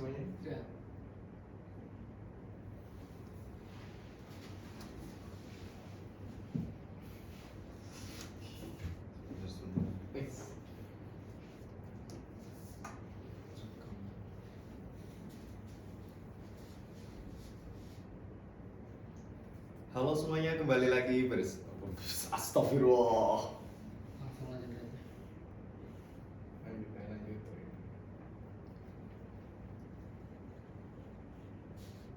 semuanya? Ya. Halo semuanya, kembali lagi Astagfirullah. Langsung aja berarti. Lanjut.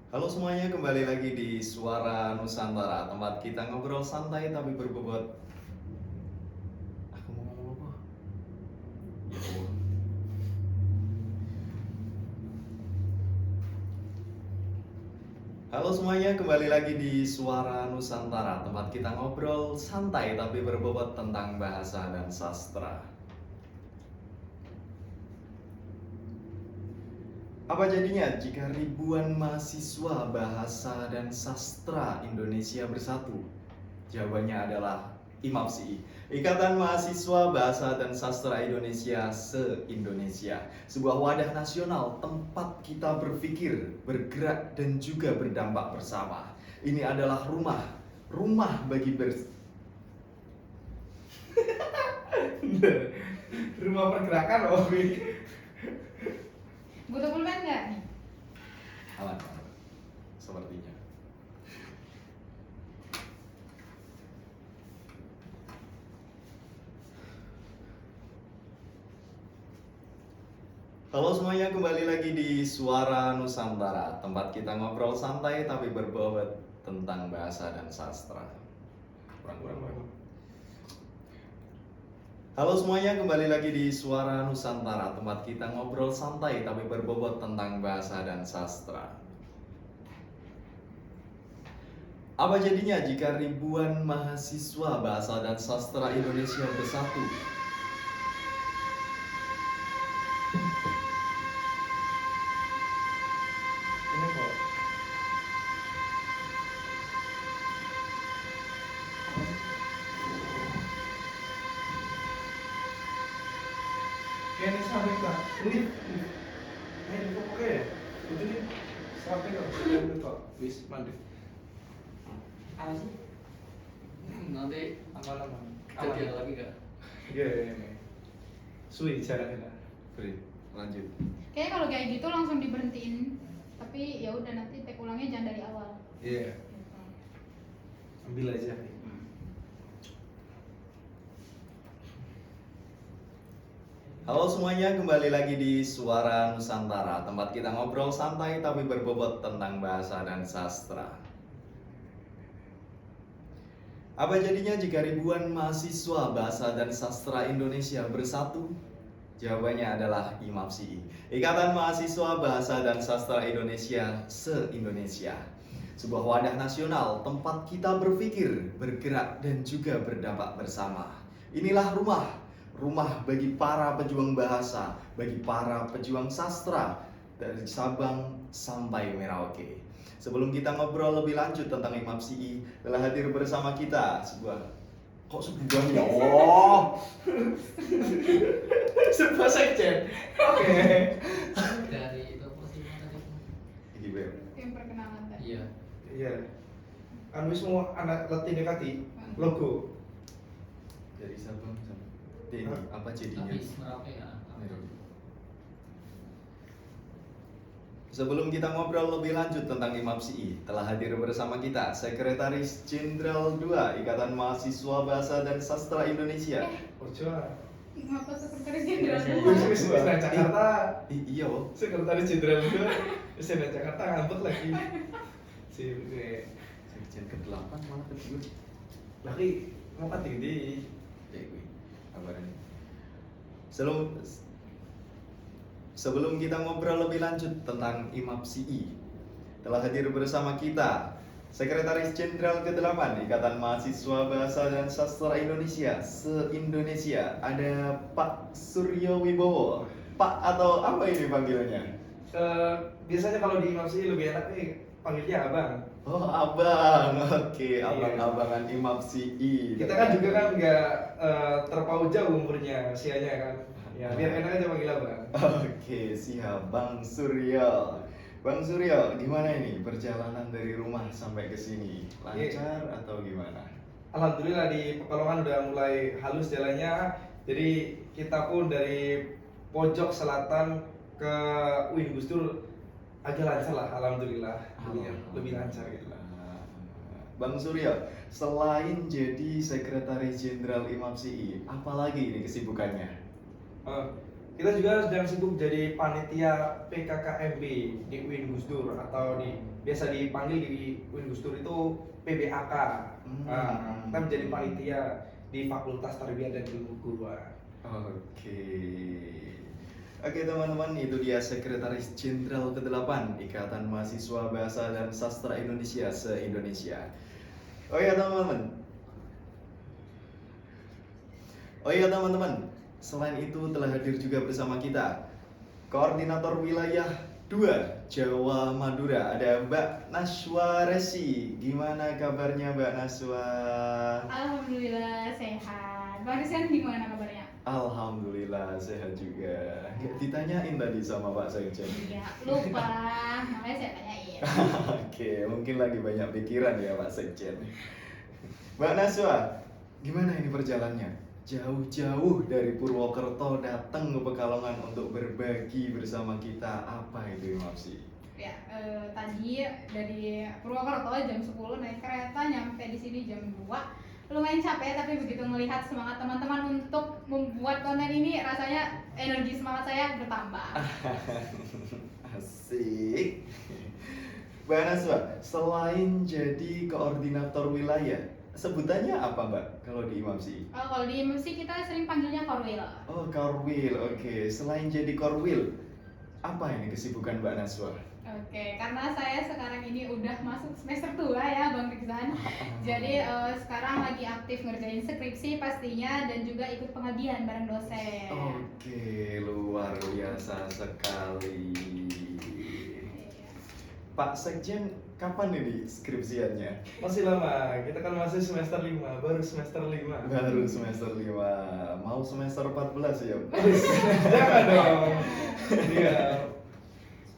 Halo semuanya, kembali lagi di Suara Nusantara, tempat kita ngobrol santai tapi berbobot. Aku mau ngomong apa? Ya Allah. Halo semuanya, kembali lagi di Suara Nusantara, tempat kita ngobrol santai tapi berbobot tentang bahasa dan sastra. Apa jadinya jika ribuan mahasiswa bahasa dan sastra Indonesia bersatu? Jawabannya adalah IMAPSI, Ikatan Mahasiswa Bahasa dan Sastra Indonesia se-Indonesia. Sebuah wadah nasional tempat kita berpikir, bergerak, dan juga berdampak bersama. Ini adalah rumah bagi Rumah pergerakan loh, Butuh pulpen nggak nih? Aman, sepertinya. Halo semuanya, kembali lagi di Suara Nusantara, tempat kita ngobrol santai tapi berbobot tentang bahasa dan sastra. Kurang. Halo semuanya, kembali lagi di Suara Nusantara, tempat kita ngobrol santai tapi berbobot tentang bahasa dan sastra. Apa jadinya jika ribuan mahasiswa bahasa dan sastra Indonesia bersatu? Ini kok. Ini sampai kak. Ini oke. Ini sampai kok. Wis mandi. Apa sih? Nanti Aman. jadi ada lagi gak? Iya. Suwi caranya. Beri, lanjut. Kayaknya kalau kayak gitu langsung diberhentiin. Tapi ya udah nanti take ulangnya jangan dari awal. Iya. Ambil aja. Halo semuanya, kembali lagi di Suara Nusantara, tempat kita ngobrol santai tapi berbobot tentang bahasa dan sastra. Apa jadinya jika ribuan mahasiswa bahasa dan sastra Indonesia bersatu? Jawabannya adalah IMAPSI, Ikatan Mahasiswa Bahasa dan Sastra Indonesia se-Indonesia. Sebuah wadah nasional tempat kita berpikir, bergerak, dan juga berdampak bersama. Inilah rumah bagi para pejuang bahasa, bagi para pejuang sastra, dari Sabang sampai Merauke. Sebelum kita ngobrol lebih lanjut tentang IMAPSI, telah hadir bersama kita sebuah ya Allah. Sebuah sekjen. Oke. Dari itu apa sih tadi? Iki Beb. Yang perkenalan tadi. Iya. Iya. Anu semua anak Latin kati logo. Dari Sabang sampai ini apa jadinya? Habis Merauke ya. Sebelum kita ngobrol lebih lanjut tentang IMAPSI, telah hadir bersama kita Sekretaris Jenderal 2 Ikatan Mahasiswa Bahasa dan Sastra Indonesia. Ojo. Ngapa sekretaris jenderal Wis nang Jakarta. Iya, Wo. Sekretaris Jenderal juga. Wis nang Jakarta ngambek lagi. Si Sekjen ke-8 malah ke-2. lagi mau kating di Kayak gue. Kabarnya. Sebelum kita ngobrol lebih lanjut tentang IMAPSI, telah hadir bersama kita Sekretaris Jenderal ke-8 Ikatan Mahasiswa Bahasa dan Sastra Indonesia se-Indonesia, ada Pak Suryo Wibowo. Pak atau apa ini panggilannya? biasanya kalau di IMAPSI lebih enak nih panggilnya abang. Oh, abang. Oke, Iya. abang-abangan IMAPSI. Kita kan juga kan nggak terpaut jauh umurnya usianya kan. Ya, biar enak aja panggil abang. Oke, siap. Bang Suryo. Bang Suryo, gimana ini perjalanan dari rumah sampai ke sini? Lancar atau gimana? Alhamdulillah di Pekalongan udah mulai halus jalannya. Jadi kita pun dari pojok selatan ke UIN Gus Dur agak lancar lah, alhamdulillah. Lebih lancar gitu. Bang Suryo, selain jadi Sekretaris Jenderal IMAPSI, apalagi ini kesibukannya? Kita juga sedang sibuk jadi panitia PKKMB di UIN Gus Dur atau biasa dipanggil di UIN Gus Dur itu PBAK. Kita menjadi panitia di Fakultas Tarbiyah dan Ilmu Guruan. Oke. Oke teman-teman, itu dia Sekretaris Jenderal ke-8 Ikatan Mahasiswa Bahasa dan Sastra Indonesia se-Indonesia. Oh iya teman-teman, selain itu telah hadir juga bersama kita Koordinator Wilayah 2 Jawa Madura, ada Mbak Naswa Resi. Gimana kabarnya Mbak Naswa? Alhamdulillah sehat. Bang Rizan gimana kabarnya? Alhamdulillah sehat juga. Ditanyain tadi sama Pak Sekjen. Iya, lupa. Makanya saya tanyain. Oke, mungkin lagi banyak pikiran ya Pak Sekjen. Mbak Naswa, gimana ini perjalanannya? Jauh-jauh dari Purwokerto datang ke Pekalongan untuk berbagi bersama kita. Apa itu IMAPSI? Ya, tadi dari Purwokerto jam 10 naik kereta nyampe di sini jam 2. Lumayan capek, tapi begitu melihat semangat teman-teman untuk membuat konten ini, rasanya energi semangat saya bertambah. Asik. Mbak Naswa, selain jadi koordinator wilayah, sebutannya apa Mbak kalau di IMAPSI? Oh, kalau di musik kita sering panggilnya Korwil. Oh, Korwil, oke. Selain jadi Korwil, apa ini kesibukan Mbak Naswa? Oke, karena saya sekarang ini udah masuk semester 2 ya Bang Rizan. Jadi sekarang lagi aktif ngerjain skripsi pastinya dan juga ikut pengabdian bareng dosen. Oke, luar biasa sekali. Pak Sekjen, kapan ini skripsiannya? Masih lama, kita kan masih semester 5, baru semester 5. Baru semester 5, mau semester 14 ya? Jangan dong. Iya.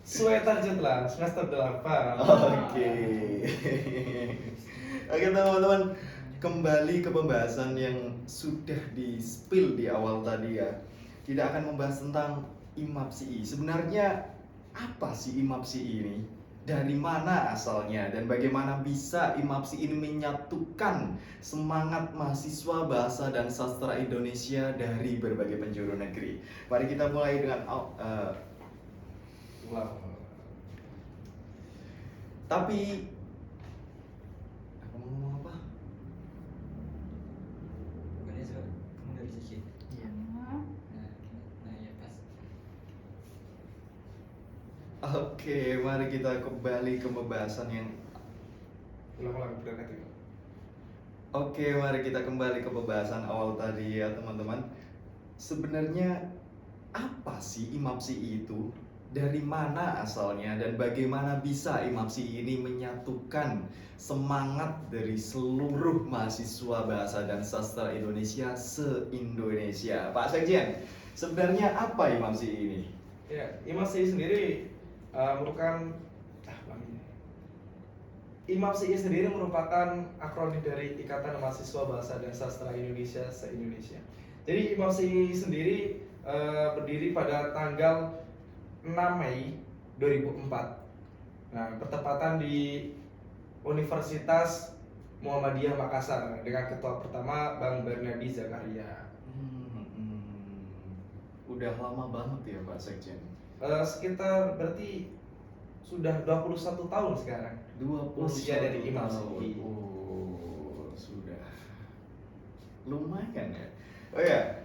Sesuai target lah, semester 8. Oke. Oke teman-teman, kembali ke pembahasan yang sudah di-spill di awal tadi ya. Tidak akan membahas tentang IMAPSI. Sebenarnya apa sih IMAPSI ini? Dari mana asalnya dan bagaimana bisa IMAPSI ini menyatukan semangat mahasiswa bahasa dan sastra Indonesia dari berbagai penjuru negeri. Mari kita mulai dengan tapi aku mau ngomong apa? Bukannya kamu nggak bisa sih? Iya. Nah ya pas. Oke, mari kita kembali ke pembahasan yang Ulang-ulang berangkat itu. Oke, mari kita kembali ke pembahasan awal tadi ya teman-teman. Sebenarnya apa sih IMAPSI itu? Dari mana asalnya dan bagaimana bisa IMAPSI ini menyatukan semangat dari seluruh mahasiswa bahasa dan sastra Indonesia se-Indonesia? Pak Sekjen, sebenarnya apa IMAPSI ini? Ya, IMAPSI sendiri IMAPSI sendiri merupakan akronim dari Ikatan Mahasiswa Bahasa dan Sastra Indonesia se-Indonesia. Jadi IMAPSI sendiri berdiri pada tanggal 6 Mei 2004. Nah, bertepatan di Universitas Muhammadiyah Makassar dengan ketua pertama Bang Bernardi Zakaria. Udah lama banget ya Pak Sekjen? Sekitar berarti sudah 21 tahun sekarang. 21 usia dari tahun. IMAPSI. Oh, sudah lumayan ya. Oh ya,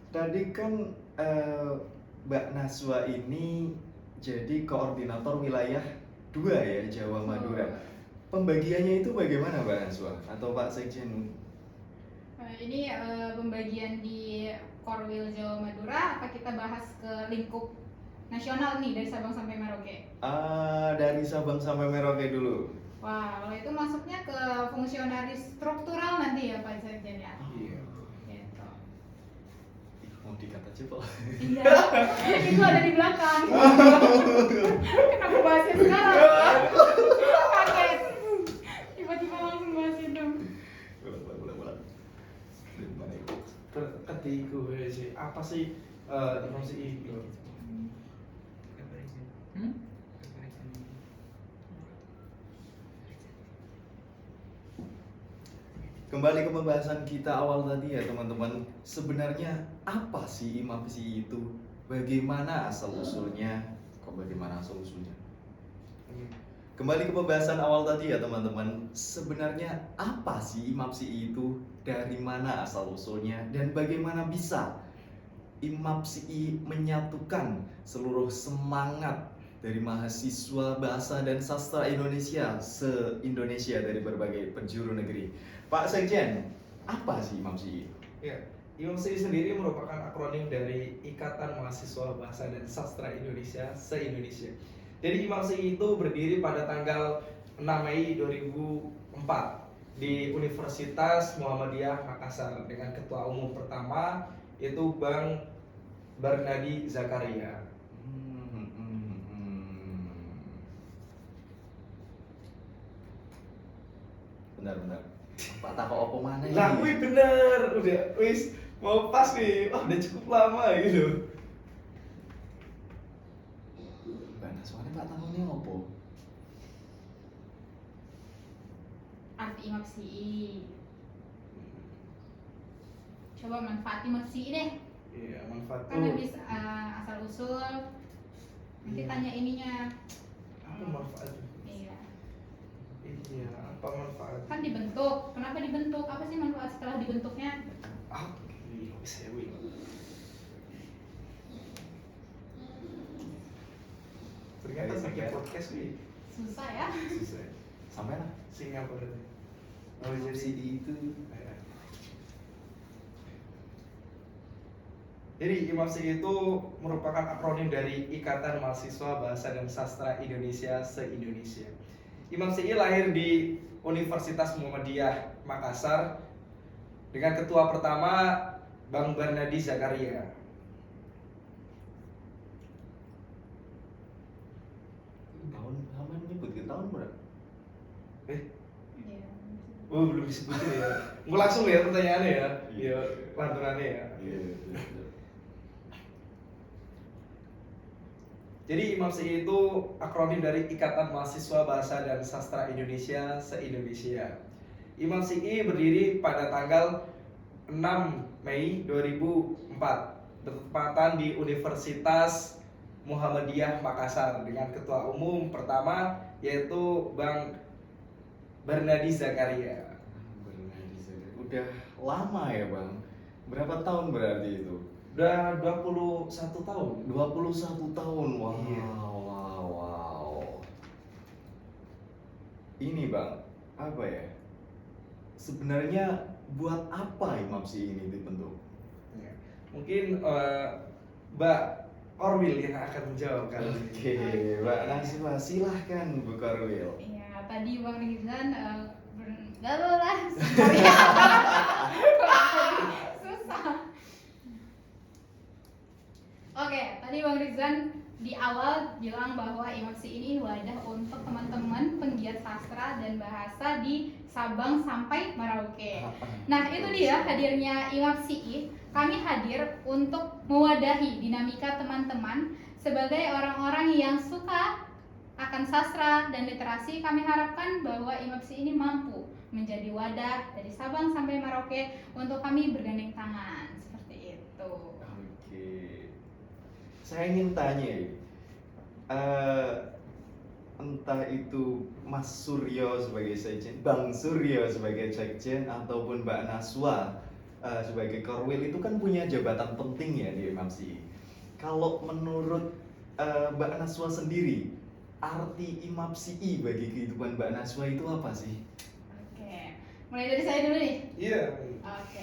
tadi kan Mbak Naswa ini jadi koordinator wilayah 2 ya Jawa Madura. Pembagiannya itu bagaimana Mbak Naswa atau Pak Sekjen? Ini pembagian di Korwil Jawa Madura, apa kita bahas ke lingkup nasional nih dari Sabang sampai Merauke? Dari Sabang sampai Merauke dulu. Wah, kalau itu masuknya ke fungsionaris struktural nanti ya Pak Sekjen ya. Iya. Gitu. Mau dikat aja Pak. Iya, itu ada di belakang. Kenapa bahasnya sekarang? Kaget. Tiba-tiba langsung bahas itu. Boleh. Dari mana itu? Ketiga sih apa sih emosi itu? Kembali ke pembahasan kita awal tadi ya teman-teman. Sebenarnya apa sih IMAPSI itu? Bagaimana asal usulnya? Bagaimana asal usulnya? Kembali ke pembahasan awal tadi ya teman-teman. Sebenarnya apa sih IMAPSI itu? Dari mana asal usulnya? Dan bagaimana bisa IMAPSI menyatukan seluruh semangat dari mahasiswa bahasa dan sastra Indonesia se-Indonesia dari berbagai penjuru negeri. Pak Sekjen, apa sih IMAPSI? Ya, IMAPSI sendiri merupakan akronim dari Ikatan Mahasiswa Bahasa dan Sastra Indonesia se-Indonesia. Jadi IMAPSI itu berdiri pada tanggal 6 Mei 2004 di Universitas Muhammadiyah Makassar dengan ketua umum pertama yaitu Bang Barnadi Zakaria. Benar. Pak takut apa mana ini? Lah, wih bener, udah wis mau pas nih, wah udah cukup lama gitu. Mbak Naswani Pak takutnya apa? Arti IMAPSI. Coba manfaati IMAPSI deh. Iya, manfaat Kan tuh. habis asal usul. Nanti Iya. tanya ininya. Apa manfaat? Iya. Iya, apa manfaat? Kan dibentuk. Kenapa dibentuk? Apa sih manfaat setelah dibentuknya? Ah, iya, bisa wih. Ternyata Bisa, bikin kan? podcast wih. Susah ya. Susah. Sampai lah. Singapura. Oh, IMAPSI jadi itu Jadi IMAPSI itu merupakan akronim dari Ikatan Mahasiswa Bahasa dan Sastra Indonesia se-Indonesia. IMAPSI lahir di Universitas Muhammadiyah Makassar dengan ketua pertama Bang Barnadi Zakaria. tahun kamu nyebut ke tahun berapa? Iya. Oh, belum disebutin ya. Mau langsung ya pertanyaannya ya. Iya. Ya, lantunannya ya. Iya. Jadi IMAPSI itu akronim dari Ikatan Mahasiswa Bahasa dan Sastra Indonesia se-Indonesia. IMAPSI berdiri pada tanggal 6 Mei 2004 bertepatan di Universitas Muhammadiyah Makassar dengan ketua umum pertama yaitu Bang Barnadi Zakaria. Udah lama ya Bang? Berapa tahun berarti itu? Udah 21 tahun. 21 tahun, wow, Iya. wow. Ini Bang, apa ya? Sebenarnya buat apa IMAPSI ini dibentuk? Ya. Mungkin Mbak Orwil yang akan menjawab kali ini. Oke, Mbak Naswa, silahkan Bu Korwil. Iya, tadi Bang Rizan lah. Susah. Oke, tadi Bang Rizan di awal bilang bahwa IMAPSI ini wadah untuk teman-teman penggiat sastra dan bahasa di Sabang sampai Merauke. Nah, itu dia hadirnya IMAPSI. Kami hadir untuk mewadahi dinamika teman-teman sebagai orang-orang yang suka akan sastra dan literasi. Kami harapkan bahwa IMAPSI ini mampu menjadi wadah dari Sabang sampai Merauke untuk kami bergandeng tangan seperti itu. Oke, saya ingin tanya, entah itu Mas Suryo sebagai sekjen, Bang Suryo sebagai sekjen, ataupun Mbak Naswa sebagai Korwil itu kan punya jabatan penting ya di IMAPSI. Kalau menurut Mbak Naswa sendiri, arti IMAPSI bagi kehidupan Mbak Naswa itu apa sih? Oke, mulai dari saya dulu nih. Iya. Oke.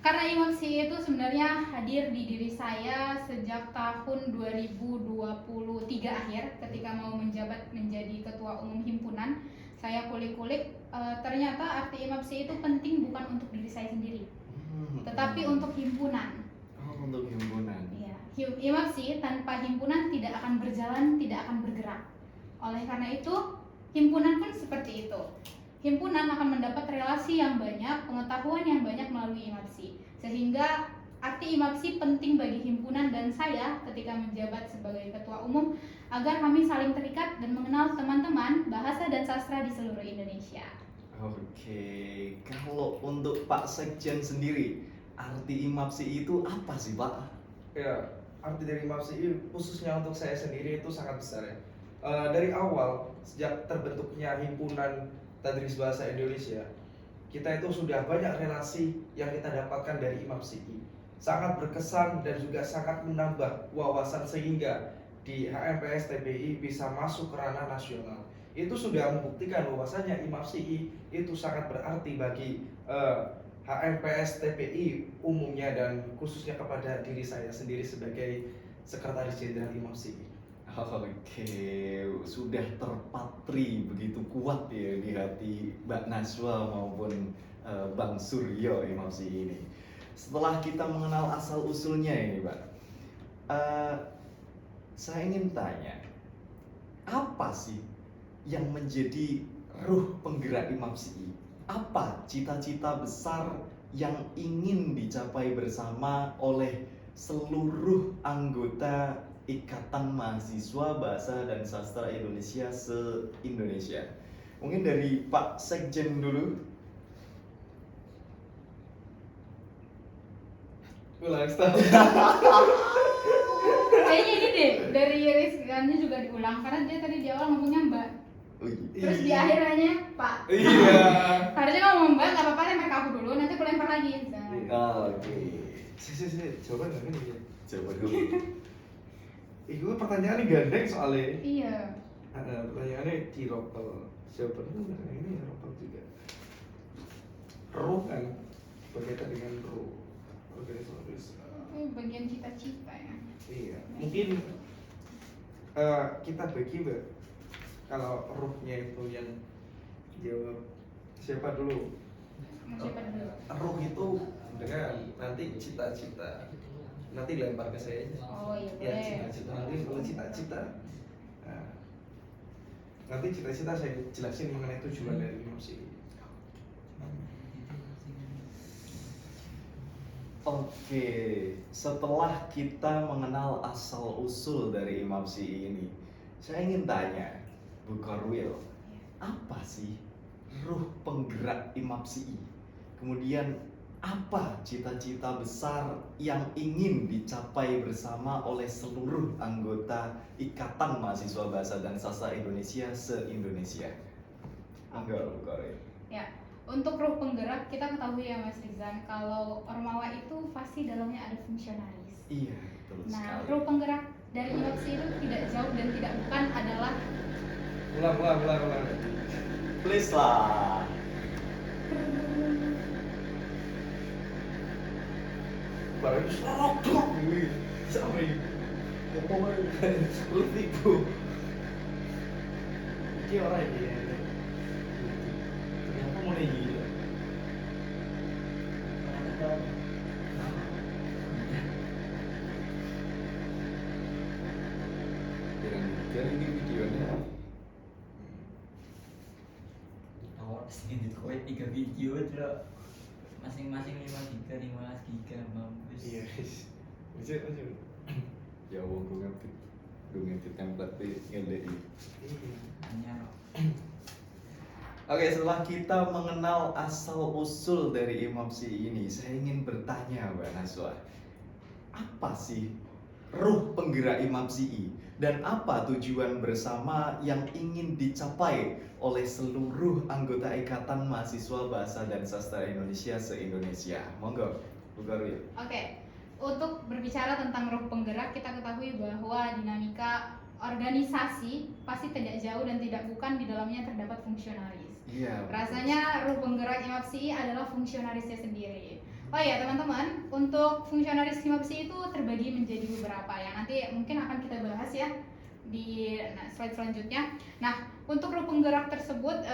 Karena IMAPSI itu sebenarnya hadir di diri saya sejak tahun 2023 akhir ketika mau menjabat menjadi ketua umum himpunan. Saya kulik-kulik, ternyata arti IMAPSI itu penting bukan untuk diri saya sendiri, tetapi untuk himpunan. untuk himpunan. Iya, IMAPSI tanpa himpunan tidak akan berjalan, tidak akan bergerak. Oleh karena itu, himpunan pun seperti itu. Himpunan akan mendapat relasi yang banyak, pengetahuan yang banyak melalui IMAPSI. Sehingga arti IMAPSI penting bagi himpunan dan saya ketika menjabat sebagai ketua umum agar kami saling terikat dan mengenal teman-teman bahasa dan sastra di seluruh Indonesia. Oke, kalau untuk Pak Sekjen sendiri, arti IMAPSI itu apa sih Pak? Ya, arti dari IMAPSI khususnya untuk saya sendiri itu sangat besar ya. Dari awal sejak terbentuknya himpunan Tadris Bahasa Indonesia, kita itu sudah banyak relasi yang kita dapatkan dari IMAPSI. Sangat berkesan dan juga sangat menambah wawasan sehingga di HMPS TBI bisa masuk ke ranah nasional. Itu sudah membuktikan bahwasanya IMAPSI itu sangat berarti bagi HMPS TPI umumnya dan khususnya kepada diri saya sendiri sebagai Sekretaris Jenderal IMAPSI. Oke, sudah terpatri begitu kuat ya di hati Mbak Najwa maupun Bang Suryo IMAPSI ini. Setelah kita mengenal asal usulnya ini Pak, saya ingin tanya, apa sih yang menjadi ruh penggerak IMAPSI? Apa cita-cita besar yang ingin dicapai bersama oleh seluruh anggota Ikatan Mahasiswa Bahasa dan Sastra Indonesia se-Indonesia? Mungkin dari Pak Sekjen dulu. Ulang stop. Kayaknya ini deh, dari Rizkannya juga diulang karena dia tadi di awal ngomongnya Mbak. Terus di akhirnya Pak. Iya. Harusnya kalau ngomong Mbak, nggak apa-apa lempar ke aku dulu, nanti aku lempar lagi. Oke, Sih, jawaban nggak ini ya? coba dulu. Itu pertanyaannya gandeng soalnya. Iya. Pertanyaannya di ropel. Jawabannya ini ropel juga. Ruh kan berkaitan dengan ruh. Organisasi. Itu bagian cita-cita ya. Iya. Mungkin kita bagi Mbak. Kalau ruhnya itu yang jawab siapa dulu? Mau siapa dulu? Ruh itu dengan nanti cita-cita. Nanti lempar ke saya aja. Oh iya Ya, boleh. cita-cita. Nanti kalau cita-cita. Nah, nanti cita-cita saya jelasin mengenai tujuan dari IMAPSI. Oke, setelah kita mengenal asal usul dari IMAPSI ini, saya ingin tanya, Bu Korwil, apa sih ruh penggerak IMAPSI? Kemudian apa cita-cita besar yang ingin dicapai bersama oleh seluruh anggota Ikatan Mahasiswa Bahasa dan Sastra Indonesia se-Indonesia? Enggak, Bu Korwil. Ya, untuk ruh penggerak kita ketahui ya Mas Rizan, kalau Ormawa itu pasti dalamnya ada fungsionalis. Iya, betul Nah, sekali. ruh penggerak dari IMAPSI itu tidak jauh dan tidak bukan adalah Ulang. Please lah. Baru itu serok ini. Sampai ngomong lu tipu. Ini orang ini. Ternyata mau nih gila. Jangan ini videonya. Awal sedikit kowe 3 video tuh masing-masing 5 giga, 15 giga mampus. Iya. Bisa. Ya wong gue ngedit template ngedit. Hanya Oke, setelah kita mengenal asal usul dari IMAPSI ini, saya ingin bertanya Mbak Najwa, apa sih ruh penggerak IMAPSI dan apa tujuan bersama yang ingin dicapai oleh seluruh anggota Ikatan Mahasiswa Bahasa dan Sastra Indonesia se-Indonesia? Monggo, Bu Korwil. Oke, untuk berbicara tentang ruh penggerak, kita ketahui bahwa dinamika organisasi pasti tidak jauh dan tidak bukan di dalamnya terdapat fungsionaris. Iya. Rasanya ruh penggerak IMAPSI adalah fungsionarisnya sendiri. Oh ya teman-teman, untuk fungsionaris IMAPSI itu terbagi menjadi beberapa yang nanti mungkin akan kita bahas ya di slide selanjutnya. Nah, untuk ruh penggerak tersebut,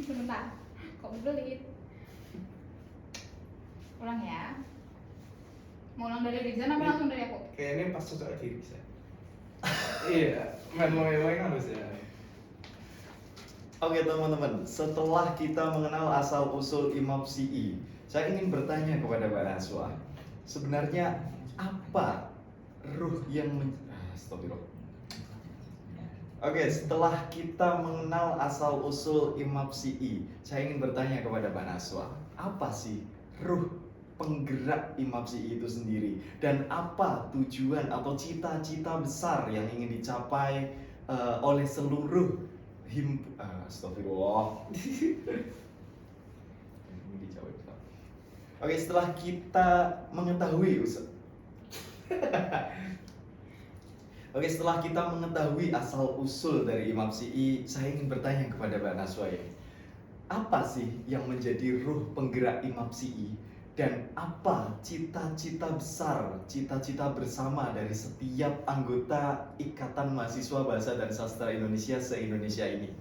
sebentar, kok belit? Ulang ya. Mau ulang dari Rizan apa langsung dari aku? Kayaknya pas cocok diri saya. Iya, main kan harus ya. Oke teman-teman, setelah kita mengenal asal-usul Imam Syi'i, saya ingin bertanya kepada Mbak Naswa, sebenarnya apa ruh yang Astagfirullah. Oke, setelah kita mengenal asal-usul Imam Syi'i, saya ingin bertanya kepada Mbak Naswa, apa sih ruh penggerak Imam Syi'i itu sendiri, dan apa tujuan atau cita-cita besar yang ingin dicapai oleh seluruh astagfirullah. Ini dijawab. Oke, setelah kita mengetahui Oke, setelah kita mengetahui asal usul dari Imam Syi'i, saya ingin bertanya kepada Mbak Naswa ya. Apa sih yang menjadi ruh penggerak Imam Syi'i, dan apa cita-cita besar, cita-cita bersama dari setiap anggota Ikatan Mahasiswa Bahasa dan Sastra Indonesia se-Indonesia ini?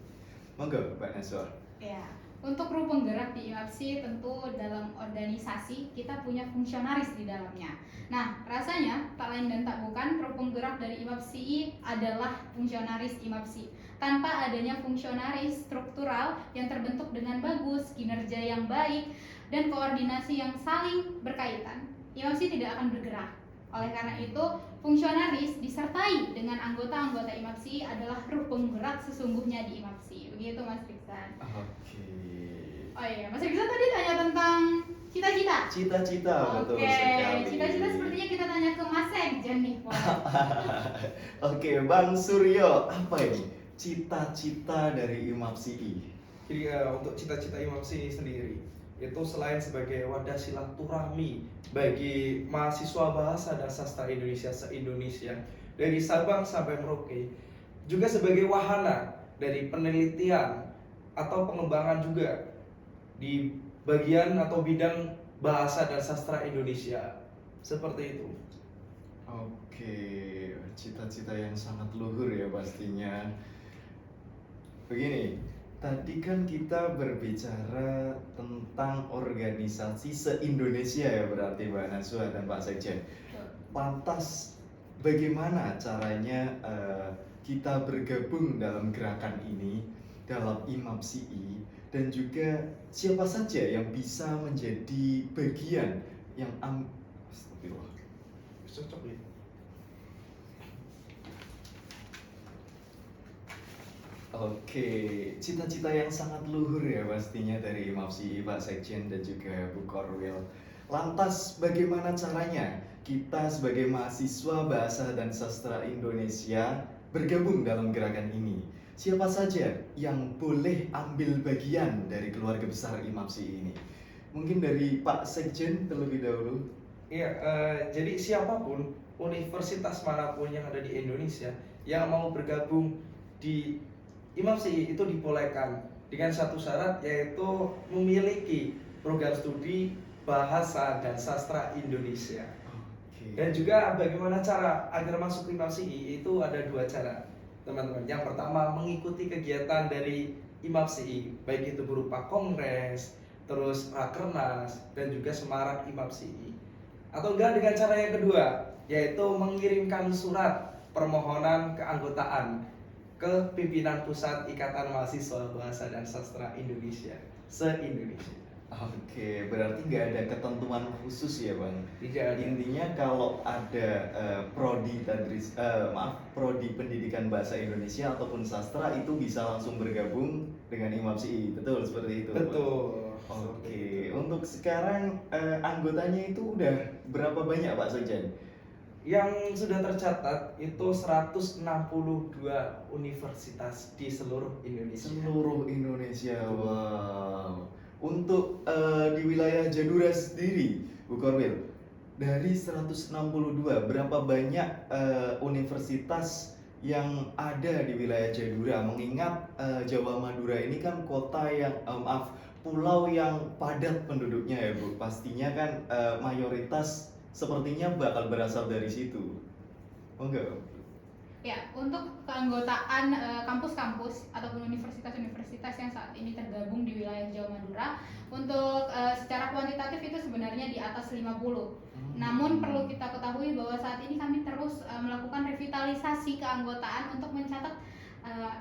Monggo, Mbak Naswa. Ya, untuk ruh penggerak di IMAPSI tentu dalam organisasi kita punya fungsionaris di dalamnya. Nah, rasanya tak lain dan tak bukan ruh penggerak dari IMAPSI adalah fungsionaris IMAPSI. Tanpa adanya fungsionaris struktural yang terbentuk dengan bagus, kinerja yang baik, dan koordinasi yang saling berkaitan, IMAPSI tidak akan bergerak. Oleh karena itu, fungsionaris disertai dengan anggota-anggota IMAPSI adalah ruh penggerak sesungguhnya di IMAPSI. Begitu Mas Riksan. Oke. Oh iya, Mas Riksan tadi tanya tentang cita-cita. Cita-cita, betul Oke, sekali. cita-cita sepertinya kita tanya ke Mas Sekjen nih. Oke, Bang Suryo, apa ini cita-cita dari Imam Syi'i? Jadi untuk cita-cita Imam Syi'i sendiri itu selain sebagai wadah silaturahmi bagi mahasiswa bahasa dan sastra Indonesia se-Indonesia dari Sabang sampai Merauke, juga sebagai wahana dari penelitian atau pengembangan juga di bagian atau bidang bahasa dan sastra Indonesia. Seperti itu. Oke, cita-cita yang sangat luhur ya pastinya. Begini, tadi kan kita berbicara tentang organisasi se-Indonesia ya, berarti Mbak Naswa dan Pak Sekjen. Lantas bagaimana caranya kita bergabung dalam gerakan ini, dalam Imam Syi'i, dan juga siapa saja yang bisa menjadi bagian yang Astagfirullah. Cocok ya. Oke, cita-cita yang sangat luhur ya pastinya dari Imam Syi'i, Pak Sekjen dan juga Bu Korwil. Lantas bagaimana caranya kita sebagai mahasiswa bahasa dan sastra Indonesia bergabung dalam gerakan ini? Siapa saja yang boleh ambil bagian dari keluarga besar Imam Syi'i ini? Mungkin dari Pak Sekjen terlebih dahulu. Iya, jadi siapapun, universitas manapun yang ada di Indonesia yang mau bergabung di Imam Syi'i itu dibolehkan dengan satu syarat, yaitu memiliki program studi bahasa dan sastra Indonesia. Oke. Dan juga bagaimana cara agar masuk Imam Syi'i itu ada dua cara, teman-teman. Yang pertama, mengikuti kegiatan dari Imam Syi'i, baik itu berupa kongres, terus rakernas, dan juga semarak Imam Syi'i. Atau enggak dengan cara yang kedua, yaitu mengirimkan surat permohonan keanggotaan ke pimpinan pusat Ikatan Mahasiswa Bahasa dan Sastra Indonesia se-Indonesia. Oke, berarti nggak ada ketentuan khusus ya Bang? Tidak ada. Intinya kalau ada prodi pendidikan bahasa Indonesia ataupun sastra itu bisa langsung bergabung dengan Imam Syi'i, betul seperti itu? Bang? Betul. Oke, untuk sekarang anggotanya itu udah berapa banyak Pak Sekjen? Yang sudah tercatat itu 162 universitas di seluruh Indonesia. Seluruh Indonesia, wow. Untuk di wilayah Jadura sendiri, Bu Korwil, dari 162 berapa banyak universitas yang ada di wilayah Jadura? Mengingat Jawa Madura ini kan kota yang pulau yang padat penduduknya ya Bu. Pastinya kan mayoritas sepertinya bakal berasal dari situ. Oh enggak? Ya, untuk keanggotaan kampus-kampus ataupun universitas-universitas yang saat ini tergabung di wilayah Jawa Madura, untuk secara kuantitatif itu sebenarnya di atas 50. Namun perlu kita ketahui bahwa saat ini kami terus melakukan revitalisasi keanggotaan untuk mencatat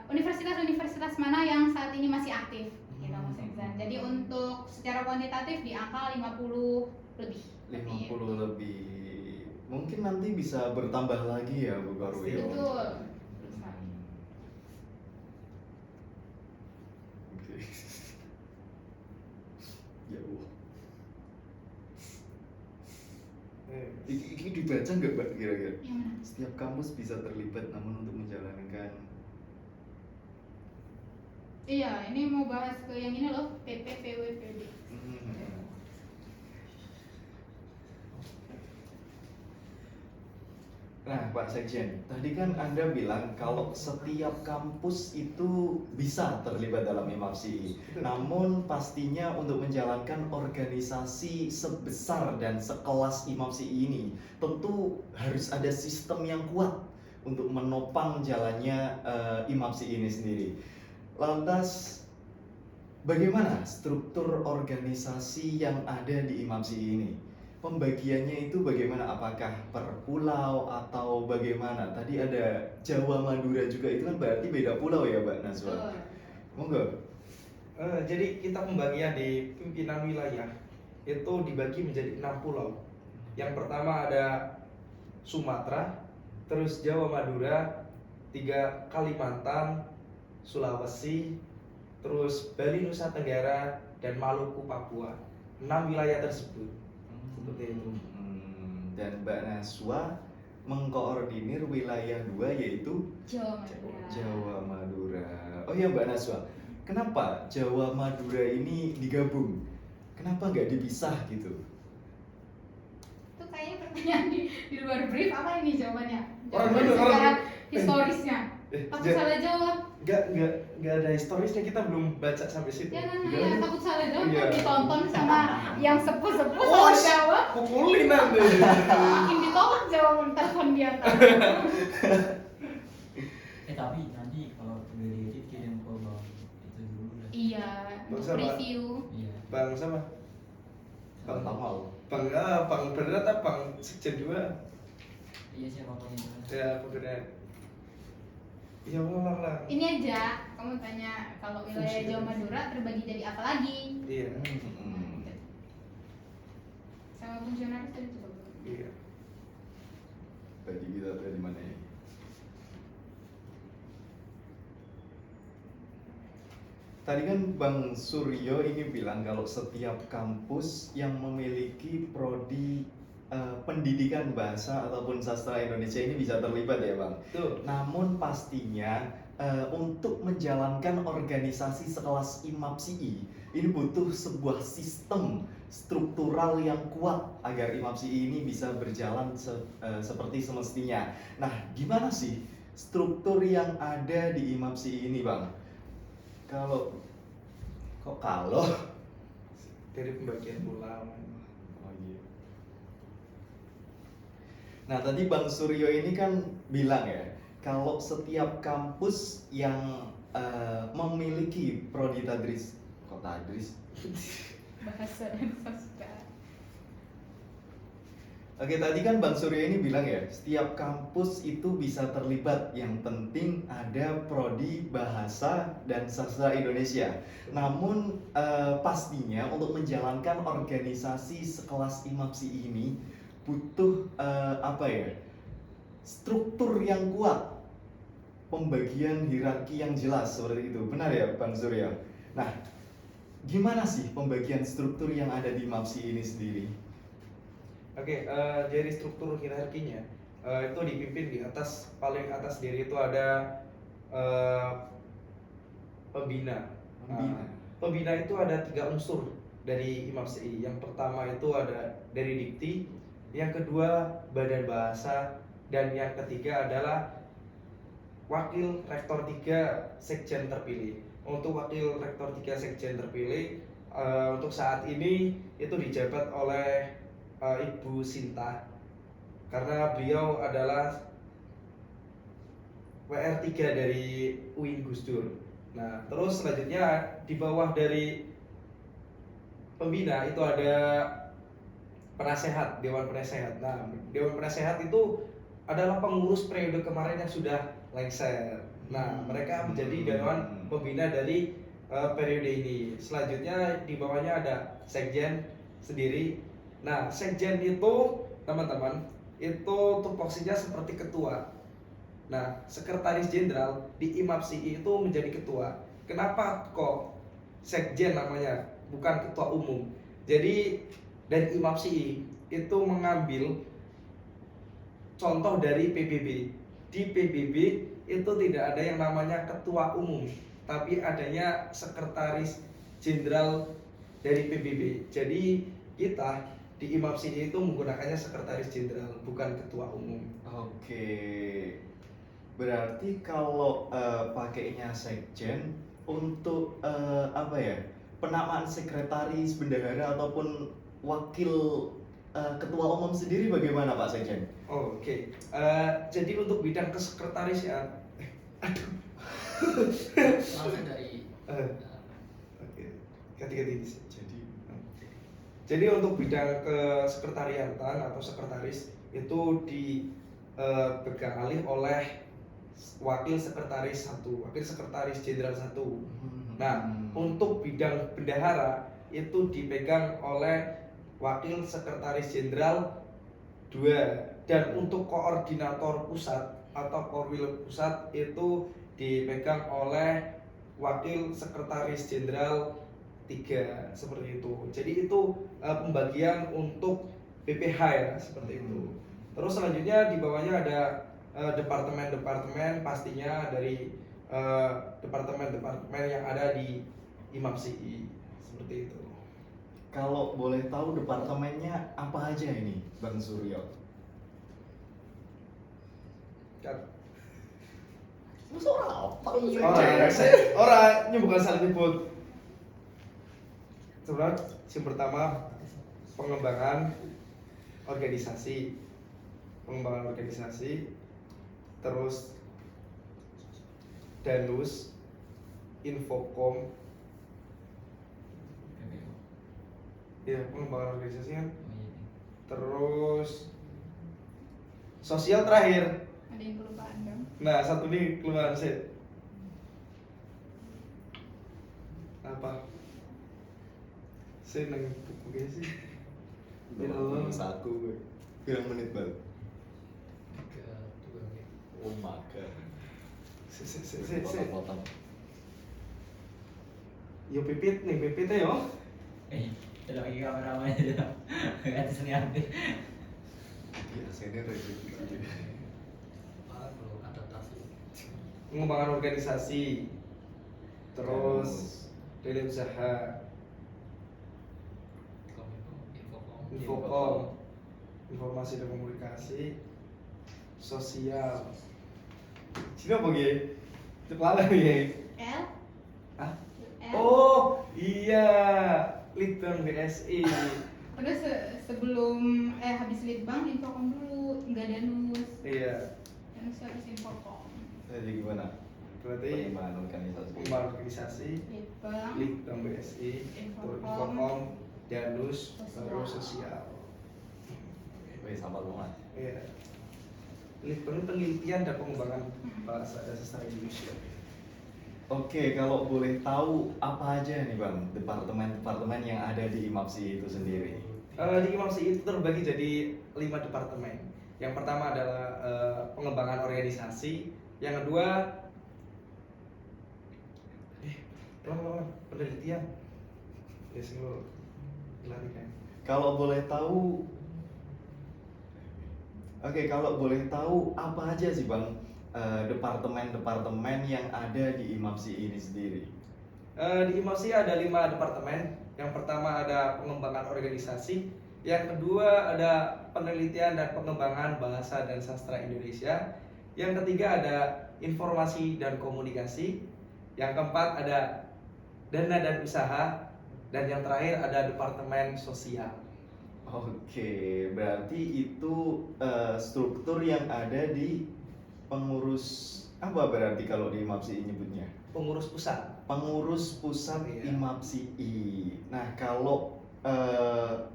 universitas-universitas mana yang saat ini masih aktif gitu Mas Iksan. Jadi untuk secara kuantitatif di angka 50 lebih. 50 lebih. Mungkin nanti bisa bertambah lagi ya Bu Korwil. Betul. Oke. Ya Allah. Ini dibaca nggak Mbak kira-kira? Yang mana? Setiap kampus bisa terlibat namun untuk menjalankan. Iya, ini mau bahas ke yang ini loh, PPPWPD. Nah Pak Sekjen, tadi kan Anda bilang kalau setiap kampus itu bisa terlibat dalam IMAPSI. Namun pastinya untuk menjalankan organisasi sebesar dan sekelas IMAPSI ini tentu harus ada sistem yang kuat untuk menopang jalannya IMAPSI ini sendiri. Lantas bagaimana struktur organisasi yang ada di IMAPSI ini? Pembagiannya itu bagaimana? Apakah per pulau atau bagaimana? Tadi ada Jawa Madura juga, itu kan berarti beda pulau ya Mbak Nazwa? Monggo. Jadi kita pembagian di pimpinan wilayah itu dibagi menjadi 6 pulau. Yang pertama ada Sumatera, terus Jawa Madura, 3 Kalimantan, Sulawesi, terus Bali Nusa Tenggara, dan Maluku Papua. 6 wilayah tersebut. Seperti itu. Dan Mbak Nazwa mengkoordinir wilayah 2 yaitu Jawa Madura. Jawa Madura. Oh ya Mbak Nazwa, kenapa Jawa Madura ini digabung? Kenapa nggak dipisah gitu? Itu kayaknya pertanyaan di luar brief, apa ini jawabannya? Orang Jawaban dulu, secara orang- historisnya. Takut salah jawab. Nggak ada historisnya, kita belum baca sampai situ. Jangan Nggak ya, ada. takut salah jawab Iya. ditonton sama yang sepuh-sepuh Oh, salah jawab. pukulin nanti. Makin ditolak jawaban telepon dia ntar. Tapi nanti kalau udah diedit kirim ke bang itu dulu lah. Iya, Bang untuk siapa? review. Iya. Bang sama? Bang Tamal. Bang beneran atau Bang Sekjen 2? Iya siapa pun yang Ya, beneran. Ya ulang lah. Ini aja, kamu tanya kalau wilayah Jawa Madura terbagi jadi apa lagi? Iya. Sama fungsionaris tadi coba. Iya. Bagi kita dari mana ya? Tadi kan Bang Suryo ini bilang kalau setiap kampus yang memiliki prodi pendidikan bahasa ataupun sastra Indonesia ini bisa terlibat ya Bang. Tuh. Namun pastinya untuk menjalankan organisasi sekelas IMAPSI ini butuh sebuah sistem struktural yang kuat agar IMAPSI ini bisa berjalan seperti semestinya. Nah, gimana sih struktur yang ada di IMAPSI ini Bang? Kalau Dari pembagian pulau. Oh iya. Nah tadi Bang Suryo ini kan bilang ya, kalau setiap kampus yang memiliki prodi tadris, kok tadris? Bahasa dan sastra. Oke, tadi kan Bang Suryo ini bilang ya, setiap kampus itu bisa terlibat, yang penting ada prodi bahasa dan sastra Indonesia. Namun pastinya untuk menjalankan organisasi sekelas IMAPSI ini butuh struktur yang kuat, pembagian hierarki yang jelas seperti itu. Benar ya Bang Suryo? Nah, gimana sih pembagian struktur yang ada di IMAPSI ini sendiri? Oke, dari struktur hierarkinya itu dipimpin di atas, paling atas diri itu ada pembina. Pembina itu ada 3 unsur dari IMAPSI. Yang pertama itu ada dari dikti, yang kedua badan bahasa, dan yang ketiga adalah wakil rektor 3 sekjen terpilih. Untuk wakil rektor 3 sekjen terpilih untuk saat ini itu dijabat oleh Ibu Sinta, karena beliau adalah WR3 dari UIN Gus Dur. Nah, terus selanjutnya di bawah dari pembina itu ada penasehat, dewan penasehat. Nah, dewan penasehat itu adalah pengurus periode kemarin yang sudah lengser. Nah, mereka menjadi dewan pembina dari periode ini. Selanjutnya di bawahnya ada sekjen sendiri. Nah, sekjen itu teman-teman itu tupoksinya seperti ketua. Nah, sekretaris jenderal di IMAPSI itu menjadi ketua. Kenapa kok sekjen namanya, bukan ketua umum? Jadi dari IMAPSI itu mengambil contoh dari PBB. Di PBB itu tidak ada yang namanya ketua umum, tapi adanya sekretaris jenderal dari PBB. Jadi kita di IMAPSI itu menggunakannya sekretaris jenderal, bukan ketua umum. Oke. Berarti kalau pakainya sekjen untuk apa ya? Penamaan sekretaris, bendahara ataupun wakil ketua umum sendiri bagaimana Pak Sekjen? Oke. Jadi untuk bidang kesekretarisan, aduh. Langsung dari Oke. Ganti-ganti. Jadi untuk bidang kesekretariatan atau sekretaris itu dipegang alih oleh wakil sekretaris satu, wakil sekretaris jenderal satu. Nah, untuk bidang bendahara itu dipegang oleh wakil sekretaris jenderal 2, dan untuk koordinator pusat atau korwil pusat itu dipegang oleh wakil sekretaris jenderal 3, seperti itu. Jadi itu pembagian untuk BPH ya, seperti itu. Terus selanjutnya di bawahnya ada departemen-departemen, pastinya dari departemen-departemen yang ada di IMAPSI, seperti itu. Kalau boleh tahu departemennya apa aja ini, Bang Suryo? Masa orang apa? Orang bukan salah nyebut. Sebenarnya yang pertama pengembangan organisasi, terus Danus, Infocom, ya pengembangan organisasi kan, terus sosial terakhir. Ada yang kelupaan dong. Nah, satu ini keluar sih. Apa? Saya nang buku sih. Ya Allah. Satu gue. Pirang menit Bang? 3, 2 Oh my god. Se. Potong. Yo pipit nih, pipitnya yo. Tidak lagi kameramen aja. Ganti seni update. Iya, saya review. Perlu adaptasi. Pengembangan organisasi, terus daily usaha, Infocom, informasi dan komunikasi, sosial. Sini apa gitu? Cepat nih. L. Ah? L. Oh iya, Litbang BSI. Udah sebelum habis Litbang Infocom dulu, nggak Danus. Iya. Danus habis Infocom. Jadi gimana? Berarti Pengembangan organisasi. pengembangan organisasi, Litbang. Litbang BSI, Infocom, Danus, baru sosial. Wih, sampah banget. Iya. Litbang itu penelitian dan pengembangan bahasa dan sastra Indonesia. Oke, kalau boleh tahu apa aja nih Bang departemen-departemen yang ada di IMAPSI itu sendiri? Di IMAPSI itu terbagi jadi 5 departemen. Yang pertama adalah pengembangan organisasi. Yang kedua, penelitian. Ya sih lo lari kan. Kalau boleh tahu, kalau boleh tahu apa aja sih Bang departemen-departemen yang ada di IMAPSI ini sendiri? Di IMAPSI ada 5 departemen. Yang pertama ada pengembangan organisasi. Yang kedua ada penelitian dan pengembangan bahasa dan sastra Indonesia. Yang ketiga ada informasi dan komunikasi. Yang keempat ada dana dan usaha. Dan yang terakhir ada departemen sosial. Oke, berarti itu struktur yang ada di pengurus Apa berarti kalau di IMAPSI nyebutnya? Pengurus pusat. Pengurus pusat Iya. IMAPSI. Nah, kalau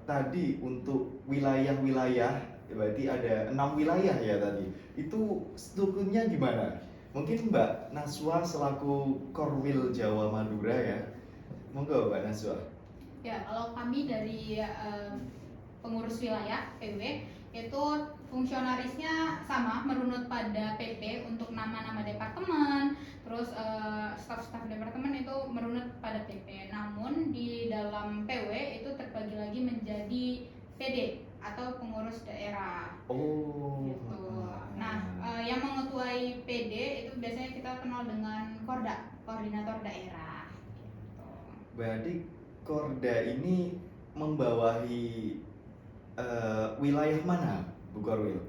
tadi untuk wilayah-wilayah, berarti ada 6 wilayah ya tadi. Itu strukturnya gimana? Mungkin Mbak Naswa selaku Korwil Jawa Madura ya. Monggo Mbak Naswa. Ya, kalau kami dari pengurus wilayah PW itu fungsionarisnya sama, merunut pada PP untuk nama-nama departemen, terus staf-staf departemen itu merunut pada PP. Namun di dalam PW itu terbagi lagi menjadi PD atau pengurus daerah. Oh. Gitu. Nah, yang mengetuai PD itu biasanya kita kenal dengan Korda, koordinator daerah. Gitu. Berarti Korda ini membawahi wilayah mana, Bu Korwil?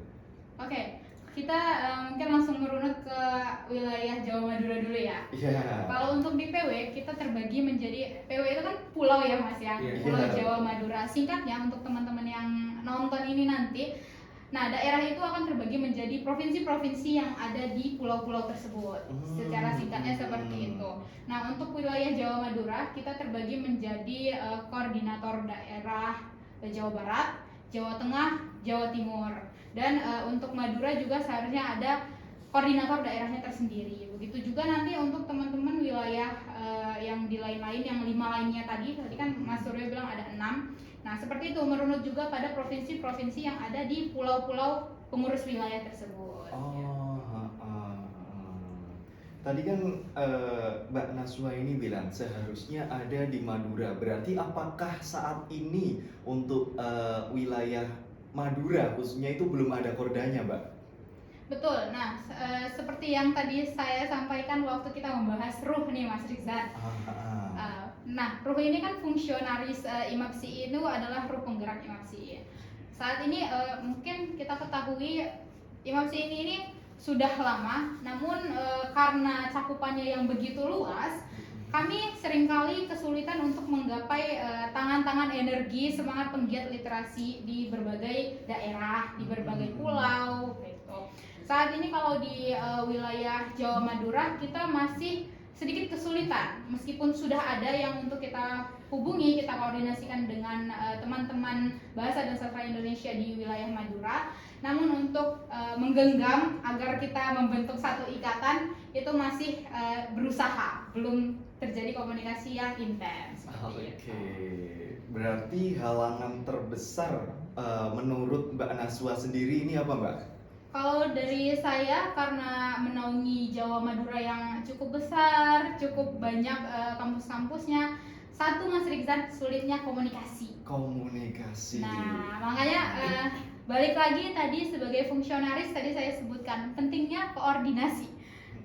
Oke, kita mungkin langsung merunut ke wilayah Jawa Madura dulu ya. Iya. Kalau untuk di PW kita terbagi menjadi, PW itu kan pulau ya Mas ya, Iya. Pulau Iya. Jawa Madura. Singkatnya untuk teman-teman yang nonton ini nanti, nah daerah itu akan terbagi menjadi provinsi-provinsi yang ada di pulau-pulau tersebut. Secara singkatnya seperti itu. Nah untuk wilayah Jawa Madura kita terbagi menjadi koordinator daerah Jawa Barat, Jawa Tengah, Jawa Timur. Dan untuk Madura juga seharusnya ada koordinator daerahnya tersendiri. Begitu juga nanti untuk teman-teman wilayah yang di lain-lain, yang 5 lainnya tadi kan Mas Suryo bilang ada 6. Nah seperti itu, merunut juga pada provinsi-provinsi yang ada di pulau-pulau pengurus wilayah tersebut. Oh, tadi kan Mbak Naswa ini bilang seharusnya ada di Madura. Berarti apakah saat ini untuk wilayah Madura khususnya itu belum ada kordanya, Mbak? Betul. Nah, seperti yang tadi saya sampaikan waktu kita membahas ruh nih Mas Rizal. Nah, ruh ini kan fungsionaris IMAPSI itu adalah ruh penggerak IMAPSI. Saat ini mungkin kita ketahui IMAPSI ini sudah lama, namun karena cakupannya yang begitu luas, kami seringkali kesulitan untuk menggapai tangan-tangan energi semangat penggiat literasi di berbagai daerah, di berbagai pulau gitu. Saat ini kalau di wilayah Jawa Madura kita masih sedikit kesulitan, meskipun sudah ada yang untuk kita hubungi, kita koordinasikan dengan teman-teman Bahasa dan Sastra Indonesia di wilayah Madura. Namun untuk menggenggam agar kita membentuk satu ikatan itu masih berusaha, belum terjadi komunikasi yang intens. Oke, berarti halangan terbesar menurut Mbak Naswa sendiri ini apa, Mbak? Kalau dari saya, karena menaungi Jawa Madura yang cukup besar, cukup banyak kampus-kampusnya, satu Mas Rizal, sulitnya komunikasi. Komunikasi. Nah, makanya balik lagi tadi sebagai fungsionaris tadi saya sebutkan pentingnya koordinasi.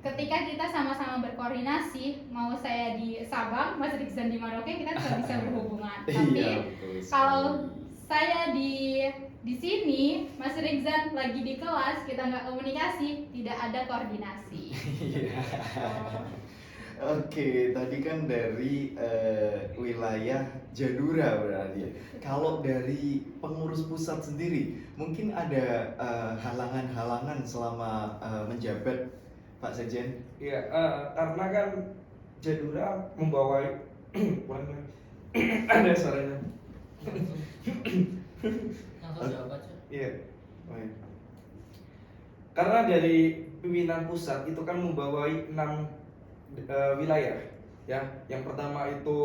Ketika kita sama-sama berkoordinasi, mau saya di Sabang, Mas Rizal di Maroke, kita tidak bisa berhubungan. Tapi Iya, betul sekali. kalau saya di sini, Mas Rizal lagi di kelas, kita nggak komunikasi, tidak ada koordinasi. Iya. Oke, tadi kan dari wilayah Jadura berarti. Kalau dari pengurus pusat sendiri, mungkin ada halangan-halangan selama menjabat Pak Sekjen? Iya, karena kan Jadura membawai ada suaranya. Langsung jawab aja. Iya. Baik. Karena dari pimpinan pusat itu kan membawai 6 wilayah, ya. Yang pertama itu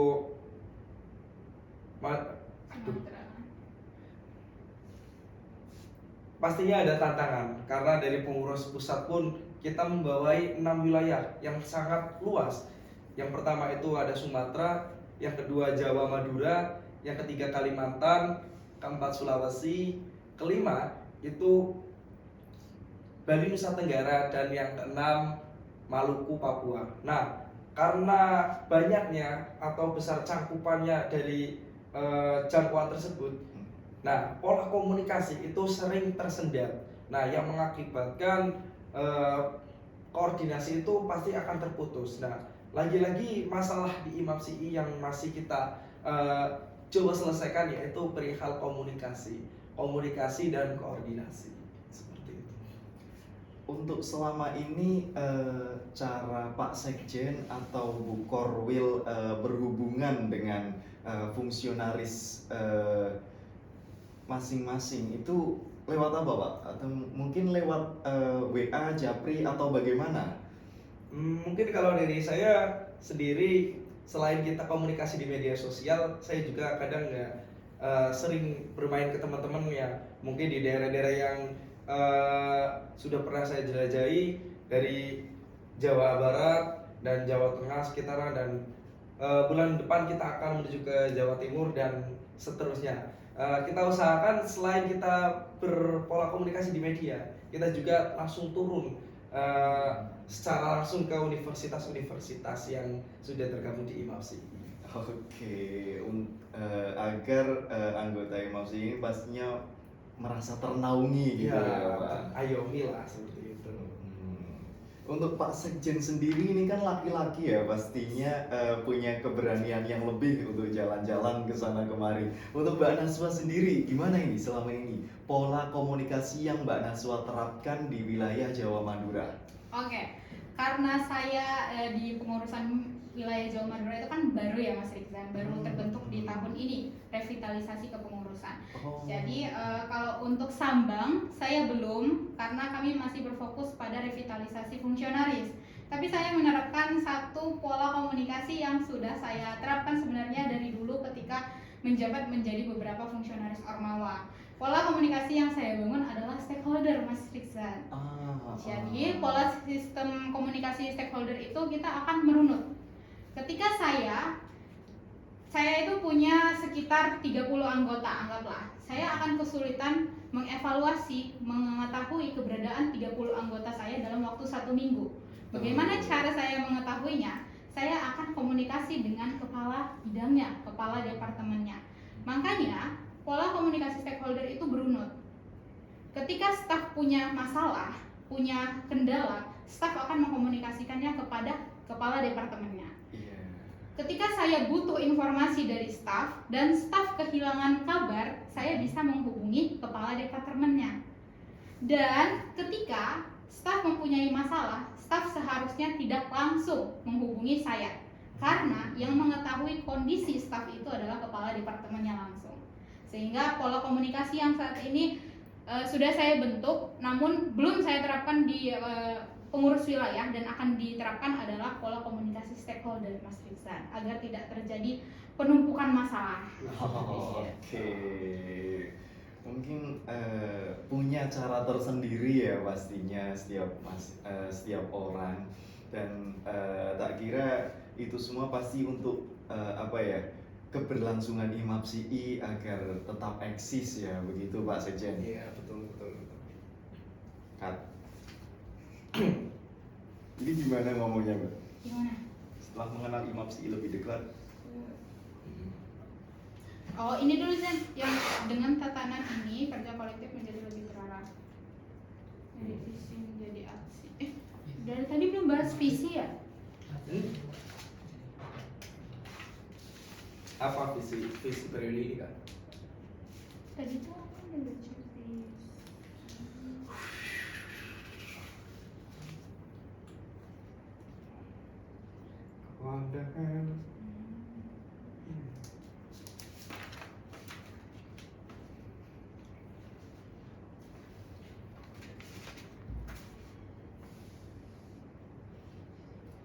pastinya ada tantangan karena dari pengurus pusat pun kita membawai 6 wilayah yang sangat luas. Yang pertama itu ada Sumatera, yang kedua Jawa Madura, yang ketiga Kalimantan, keempat Sulawesi, kelima itu Bali Nusa Tenggara, dan yang keenam Maluku Papua. Nah, karena banyaknya atau besar cangkupannya dari jangkauan tersebut, nah pola komunikasi itu sering tersendat. Nah, yang mengakibatkan koordinasi itu pasti akan terputus. Nah, lagi-lagi masalah di IMAPSI yang masih kita coba selesaikan yaitu perihal komunikasi dan koordinasi seperti itu. untuk selama ini cara Pak Sekjen atau Bu Korwil berhubungan dengan fungsionaris masing-masing itu lewat apa Pak? Atau mungkin lewat WA, Japri atau bagaimana? Mungkin kalau dari saya sendiri, selain kita komunikasi di media sosial, saya juga kadang nggak sering bermain ke teman-teman ya, mungkin di daerah-daerah yang sudah pernah saya jelajahi, dari Jawa Barat dan Jawa Tengah sekitaran, dan bulan depan kita akan menuju ke Jawa Timur dan seterusnya. Kita usahakan selain kita berpola komunikasi di media, kita juga langsung turun secara langsung ke universitas-universitas yang sudah tergabung di IMAPSI. Oke, agar anggota IMAPSI ini pastinya merasa ternaungi gitu ya Pak. Ayomi lah seperti itu. Untuk Pak Sekjen sendiri ini kan laki-laki ya, pastinya punya keberanian yang lebih untuk jalan-jalan ke sana kemari. Untuk Mbak Naswa sendiri, gimana ini selama ini pola komunikasi yang Mbak Naswa terapkan di wilayah Jawa Madura? Oke, karena saya di pengurusan wilayah Jawa Madura itu kan baru ya Mas Rizan, baru terbentuk di tahun ini, revitalisasi kepengurusan. Jadi kalau untuk Sambang saya belum, karena kami masih berfokus pada revitalisasi fungsionaris. Tapi saya menerapkan satu pola komunikasi yang sudah saya terapkan sebenarnya dari dulu ketika menjabat menjadi beberapa fungsionaris Ormawa. Pola komunikasi yang saya bangun adalah stakeholder Mas Rizan. Jadi pola sistem komunikasi stakeholder itu kita akan merunut. Ketika saya itu punya sekitar 30 anggota, anggaplah. Saya akan kesulitan mengevaluasi, mengetahui keberadaan 30 anggota saya dalam waktu 1 minggu. Bagaimana cara saya mengetahuinya? Saya akan komunikasi dengan kepala bidangnya, kepala departemennya. Makanya pola komunikasi stakeholder itu berunut. Ketika staf punya masalah, punya kendala, staf akan mengkomunikasikannya kepada kepala departemennya. Ketika saya butuh informasi dari staf dan staf kehilangan kabar, saya bisa menghubungi kepala departemennya. Dan ketika staf mempunyai masalah, staf seharusnya tidak langsung menghubungi saya, karena yang mengetahui kondisi staf itu adalah kepala departemennya langsung. Sehingga pola komunikasi yang saat ini sudah saya bentuk, namun belum saya terapkan di pengurus wilayah dan akan diterapkan adalah pola komunikasi stakeholder Mas Rizan, agar tidak terjadi penumpukan masalah. Oke. Mungkin punya cara tersendiri ya pastinya setiap orang, dan tak kira itu semua pasti untuk keberlangsungan IMAPSI agar tetap eksis ya, begitu Pak Sekjen. Iya, betul. Kat. Ini gimana ngomongnya Mbak? Gimana? Setelah mengenal IMAPSI lebih dekat. Oh, ini dulu Zen, yang dengan tatanan ini kerja kolektif menjadi lebih terarah. Dari visi menjadi aksi. Dari tadi belum bahas visi ya? Apa visi periode ini kan? Tadi tuh aku udah baca visi.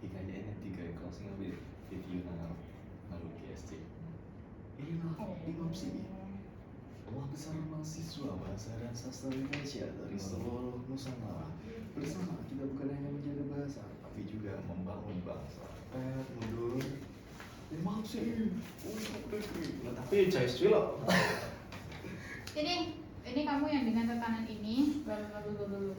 IKJN 3 closing ambil video lalu GSC. Inilah IMAPSI, Allah besar mahasiswa bahasa dan sastra Indonesia dari seluruh Nusantara. Bersama kita bukan hanya menjaga bahasa, tapi juga membangun bangsa. Mundur. IMAPSI untuk negeri. Tapi choice dulu. Jadi ini kamu yang dengan tatanan ini baru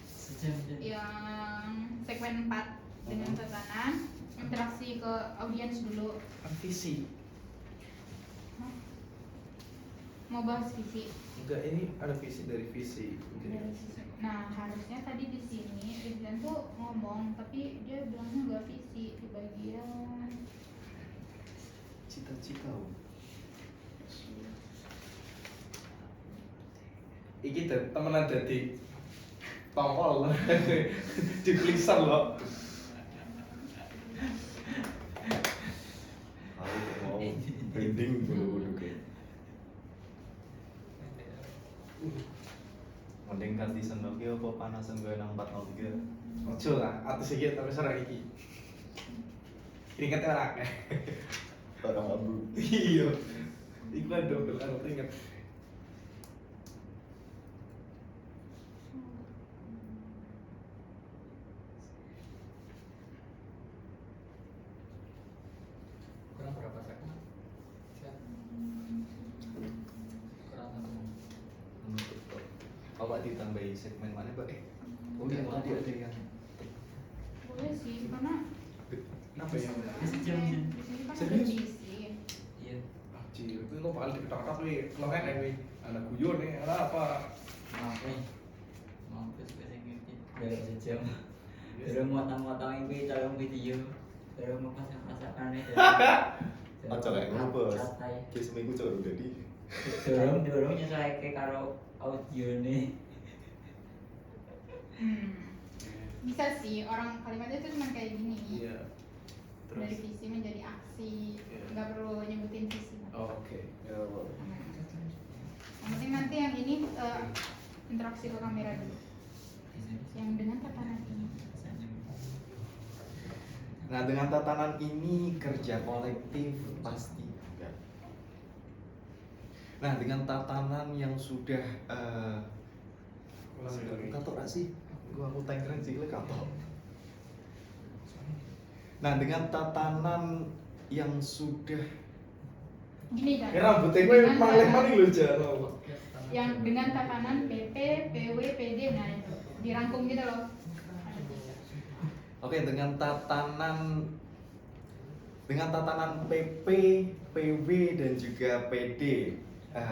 Sejam. yang segmen 4 dengan tatanan interaksi ke audiens dulu. Visi. Mau bahas visi. Enggak, ini ada visi dari visi. Nah, harusnya tadi di sini Rizan tuh ngomong, tapi dia bilangnya nggak visi di bagian Cita-cita. Iki temenan dadi tongol diklisan loh. Tahu mau branding dulu kayak. Mending ganti sendok ki apa panasan gue nang 403. Ojo lah, atus iki tapi sore iki. Keringetnya orang ya. Orang abu. Iya. Iklan double kan keringet. kurang berapa segmen? Siap. Kurang satu. Awak ditambahi segmen mana, Pak? Oh iya, tadi ada yang Boleh sih, karena Kenapa ya? di sini kan ada Serius? diisi. Iya. Anjir, itu lo bakal diketok-ketok nih. Kelongan ya nih. Anak guyon nih, ada apa? Maaf nih. Mampus gue sing ngintip. Biar sejam. Terus motong-motong iki colong video. Terus mau pasak-pasakannya. Aja kayak ngono, Bos. Santai. Ki seminggu cok udah di. Dorong nyesuaiake karo audione. Bisa sih, orang kalimatnya itu cuma kayak gini. Iya. Dari Terus. visi menjadi aksi, Iya. nggak perlu nyebutin visi. Oke. Ya, boleh. Yang penting nanti yang ini interaksi ke kamera dulu. Yang dengan tatanan ini. Nah, dengan tatanan ini kerja kolektif pasti enggak. Nah, dengan tatanan yang sudah Ulang lagi. kantor gak sih? Gua aku tengkeren sih kantor. Nah, dengan tatanan yang sudah Gini dan. Ya rambutnya gue dengan malah tatanan- mana lu jaro. Yang dengan tatanan PP, PW, PD, nah itu dirangkum gitu loh. Ada tiga. Oke, dengan tatanan PP, PW dan juga PD,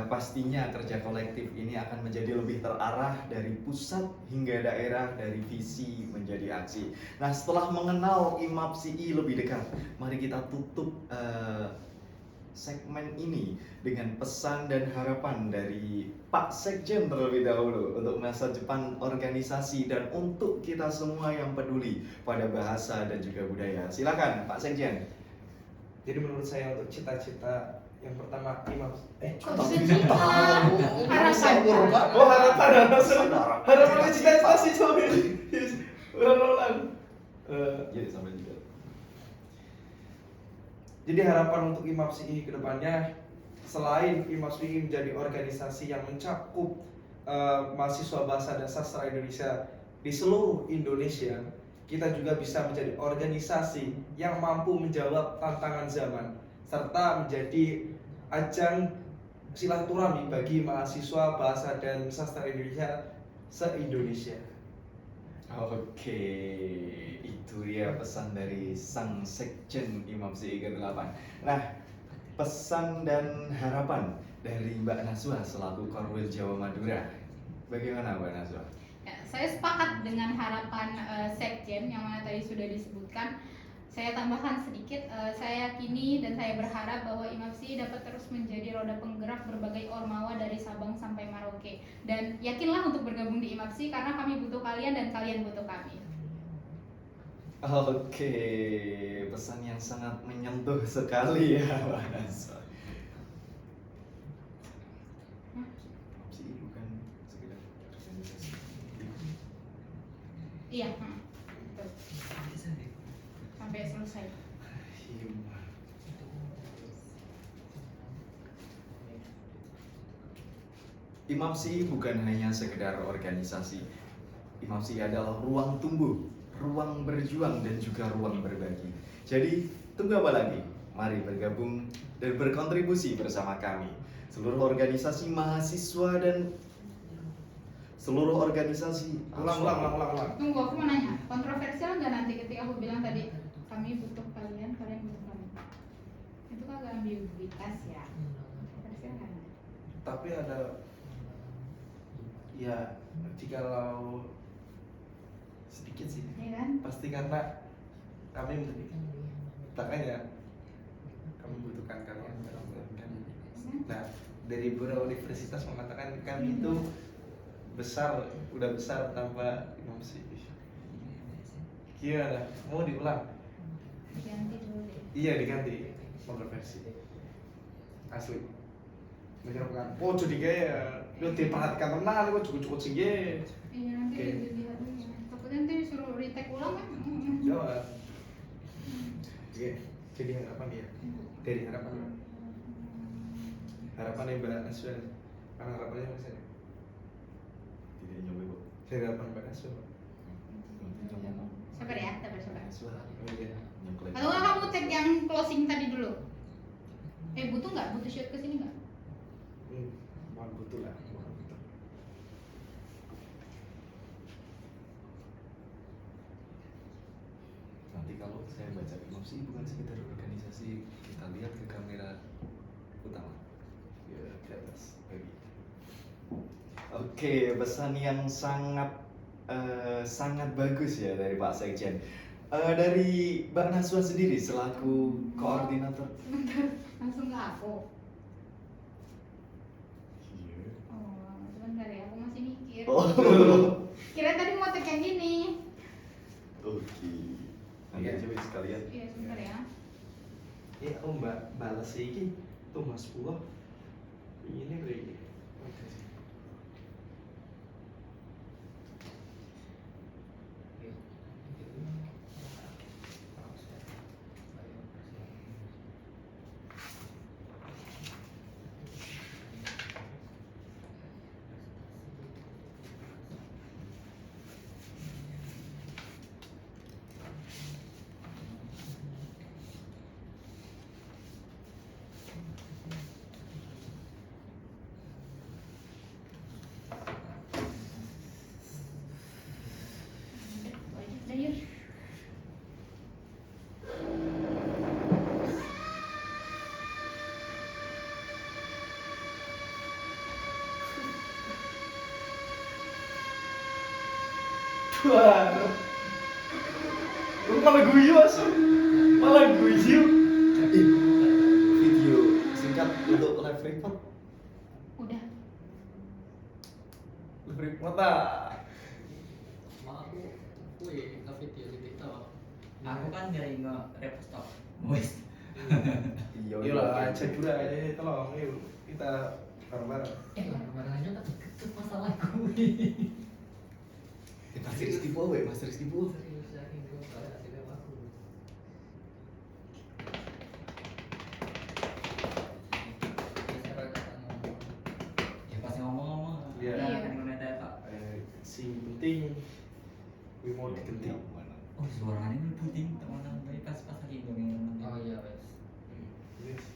pastinya kerja kolektif ini akan menjadi lebih terarah dari pusat hingga daerah, dari visi menjadi aksi. Nah, setelah mengenal IMAPSI lebih dekat, mari kita tutup segmen ini dengan pesan dan harapan dari Pak Sekjen terlebih dahulu untuk masa depan organisasi dan untuk kita semua yang peduli pada bahasa dan juga budaya. Silakan Pak Sekjen. Jadi menurut saya untuk cita-cita yang pertama imam Kok bisa cita? Harapan. oh harapan harapan cita-cita sih coy ulang Jadi sampai juga. jadi harapan untuk IMAPSI ke depannya selain IMAPSI menjadi organisasi yang mencakup mahasiswa bahasa dan sastra Indonesia di seluruh Indonesia, kita juga bisa menjadi organisasi yang mampu menjawab tantangan zaman serta menjadi ajang silaturahmi bagi mahasiswa bahasa dan sastra Indonesia se-Indonesia. Oke, itu dia pesan dari Sang Sekjen IMAPSI ke-8. Nah, pesan dan harapan dari Mbak Naswa selaku Korwil Jawa Madura. Bagaimana Mbak Naswa? Ya, saya sepakat dengan harapan Sekjen yang mana tadi sudah disebutkan. Saya tambahkan sedikit, saya yakini dan saya berharap bahwa IMAPSI dapat terus menjadi roda penggerak berbagai ormawa dari Sabang sampai Merauke. Dan yakinlah untuk bergabung di IMAPSI karena kami butuh kalian dan kalian butuh kami. Oke, pesan yang sangat menyentuh sekali ya Mbak Naswa. IMAPSI bukan sekedar organisasi. Iya, betul. Sampai selesai. IMAPSI bukan hanya sekedar organisasi. IMAPSI adalah ruang tumbuh, ruang berjuang dan juga ruang berbagi. Jadi, tunggu apa lagi? Mari bergabung dan berkontribusi bersama kami. Seluruh organisasi mahasiswa dan seluruh organisasi. ulang. Tunggu, aku mau nanya, kontroversial nggak nanti ketika aku bilang tadi kami butuh kalian, kalian butuh kami? Itu kan agak ambiguitas ya. Kontroversial nggak? Tapi ada ya jikalau sedikit sih Iya kan? pasti karena kami makanya kami butuhkan kalian nah dari beberapa universitas mengatakan kami itu udah besar tanpa Imam Si. Gimana? Mau diulang? Ganti dulu deh. Iya diganti, kontroversi. Asli. Mikir kan, oh jadi kayak lu diperhatikan tenan, lu cukup tinggi. Iya nanti Oke. dilihat dulu ya. Takutnya nanti disuruh retake ulang kan? Jawab. Oke, jadi harapan ya. Dari harapan Mbak. Harapannya Mbak Naswa. Mana harapannya Mas? Tidak nyoba kok. Dari harapan Mbak Naswa. Sabar ya, sabar. Oh iya. Atau nggak kamu tag yang closing tadi dulu? Butuh nggak? Butuh shoot ke sini nggak? Mohon butuh lah, mohon butuh. Nanti kalau saya baca Imam sih bukan sekedar organisasi, kita lihat ke kamera utama. Ya, di atas. Baik. Oke, pesan yang sangat bagus ya dari Pak Sekjen. Dari Mbak Naswa sendiri selaku koordinator. Sebentar, langsung ke aku. Iya. Oh, sebentar ya, aku masih mikir. Oh. Kira tadi mau tag yang gini. Oke. Nanti Iya. coba sekalian. Iya, sebentar ya. Aku Mbak balas iki tuh Mas Pulo. Ini beri. Udah yuk. Waduh. Lu malah guyu asu. Malah guyu. Video singkat untuk live report. Udah. Beri mata. Sama aku nge-video di TikTok. Aku kan dari nge-repost stop. Wes. Iya lah, cek dulu aja tolong yuk kita bareng-bareng. Barang-barang aja tak deket masalahku. Mas Rizky Bowe, Mas Rizky Bowe. Serius yakin gue soalnya hasilnya bagus. Biasa kata ngomong. Ya pasti ngomong-ngomong. Iya. Nah, kan ngono ta, Pak. Si penting gue mau diganti. Oh, suaranya ini penting teman-teman tadi pas lagi ngomong. Oh iya wes. Yes.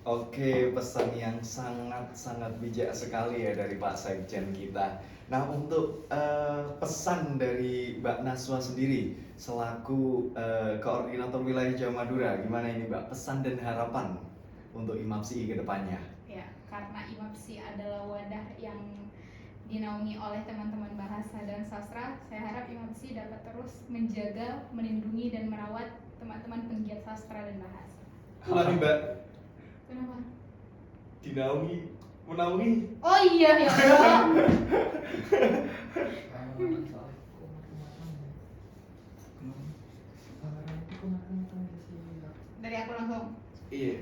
Oke, pesan yang sangat bijak sekali ya dari Pak Sekjen kita. Nah, untuk pesan dari Mbak Naswa sendiri selaku koordinator wilayah Jawa Madura, gimana ini Mbak? Pesan dan harapan untuk IMAPSI ke depannya. Ya, karena IMAPSI adalah wadah yang dinaungi oleh teman-teman bahasa dan sastra, saya harap IMAPSI dapat terus menjaga, melindungi, dan merawat teman-teman penggiat sastra dan bahasa. Ulangi Mbak, Kenapa? dinaungi, menaungi. Oh iya ya Allah. Soalnya kumat-kumatan. Barang itu kumat-kumatan di sini. Dari aku langsung. Iya.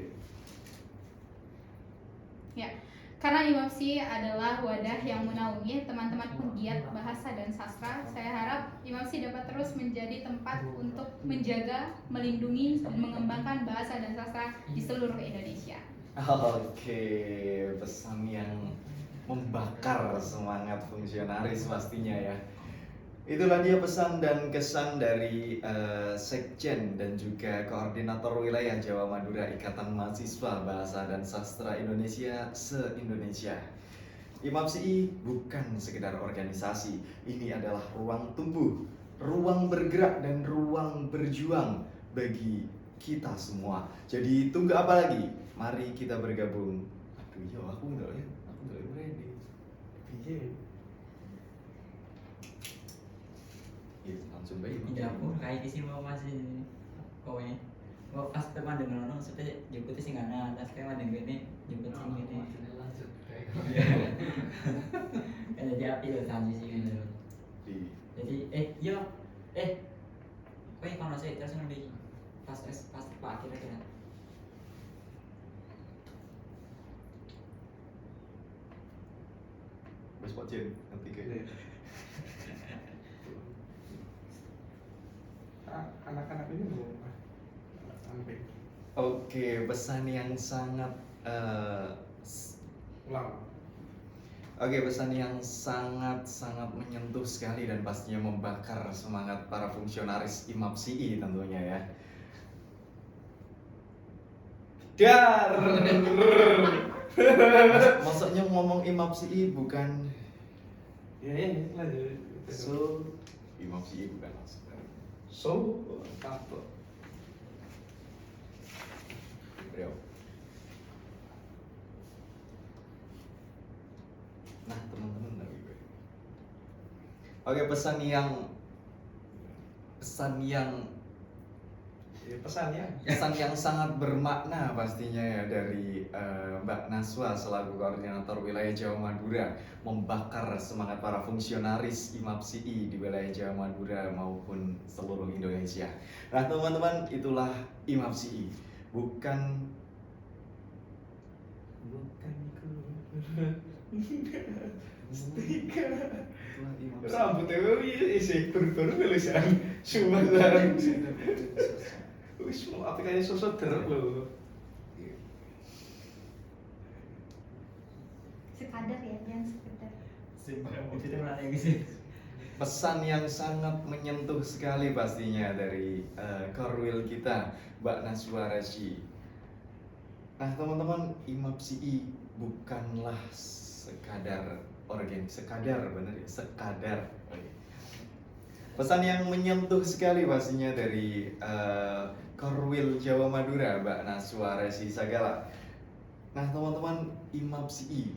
Ya, karena IMAPSI adalah wadah yang menaungi teman-teman penggiat bahasa dan sastra, saya harap IMAPSI dapat terus menjadi tempat untuk menjaga, melindungi, dan mengembangkan bahasa dan sastra di seluruh Indonesia. Oke, pesan yang membakar semangat fungsionaris pastinya ya. Itulah dia pesan dan kesan dari Sekjen dan juga Koordinator Wilayah Jawa Madura Ikatan Mahasiswa Bahasa dan Sastra Indonesia se-Indonesia. IMAPSI bukan sekedar organisasi, ini adalah ruang tumbuh, ruang bergerak dan ruang berjuang bagi kita semua. Jadi tunggu apa lagi? Mari kita bergabung. Aduh, yo aku nggak ready. Iya. Ya, langsung baik. Tidak aku kayak di sini mau masih kowe. kok pas pe mandeng ngono maksudnya jemput sing kanan pas pe mandeng gini jemput sing gini Maksudnya lanjut kayak kan jadi api loh transisi gitu Di jadi iya kowe kono sih terus nanti pas pak akhir aja Wes Pak Jen, nanti Iya. kayak Anak-anak ini belum sampai Oke, pesan yang sangat ulang. Oke, pesan yang sangat menyentuh sekali dan pastinya membakar semangat para fungsionaris IMAPSI tentunya ya. Dar. Maksudnya ngomong IMAPSI bukan Ya, lanjut. so IMAPSI bukan maksudnya. So, apa? Beliau. Nah, teman-teman lagi gue. Oke, pesan yang Ya, pesannya. pesan yang sangat bermakna pastinya ya dari Mbak Naswa selaku koordinator wilayah Jawa Madura membakar semangat para fungsionaris IMAPSI di wilayah Jawa Madura maupun seluruh Indonesia. Nah teman-teman, itulah IMAPSI, bukan Stika. itulah IMAPSI. Rambutnya gue isi baru tulisan Sumatera. Wis mau aplikasi sosok terus loh. Sekadar ya, jangan sekedar. itu mana yang sih Pesan yang sangat menyentuh sekali pastinya dari Korwil kita, Mbak Naswa Resi. Nah teman-teman, IMAPSI bukanlah sekadar bener ya, sekadar. Oke. Pesan yang menyentuh sekali pastinya dari Korwil Jawa Madura, Mbak Naswa Resi Sagala. Nah teman-teman, IMAPSI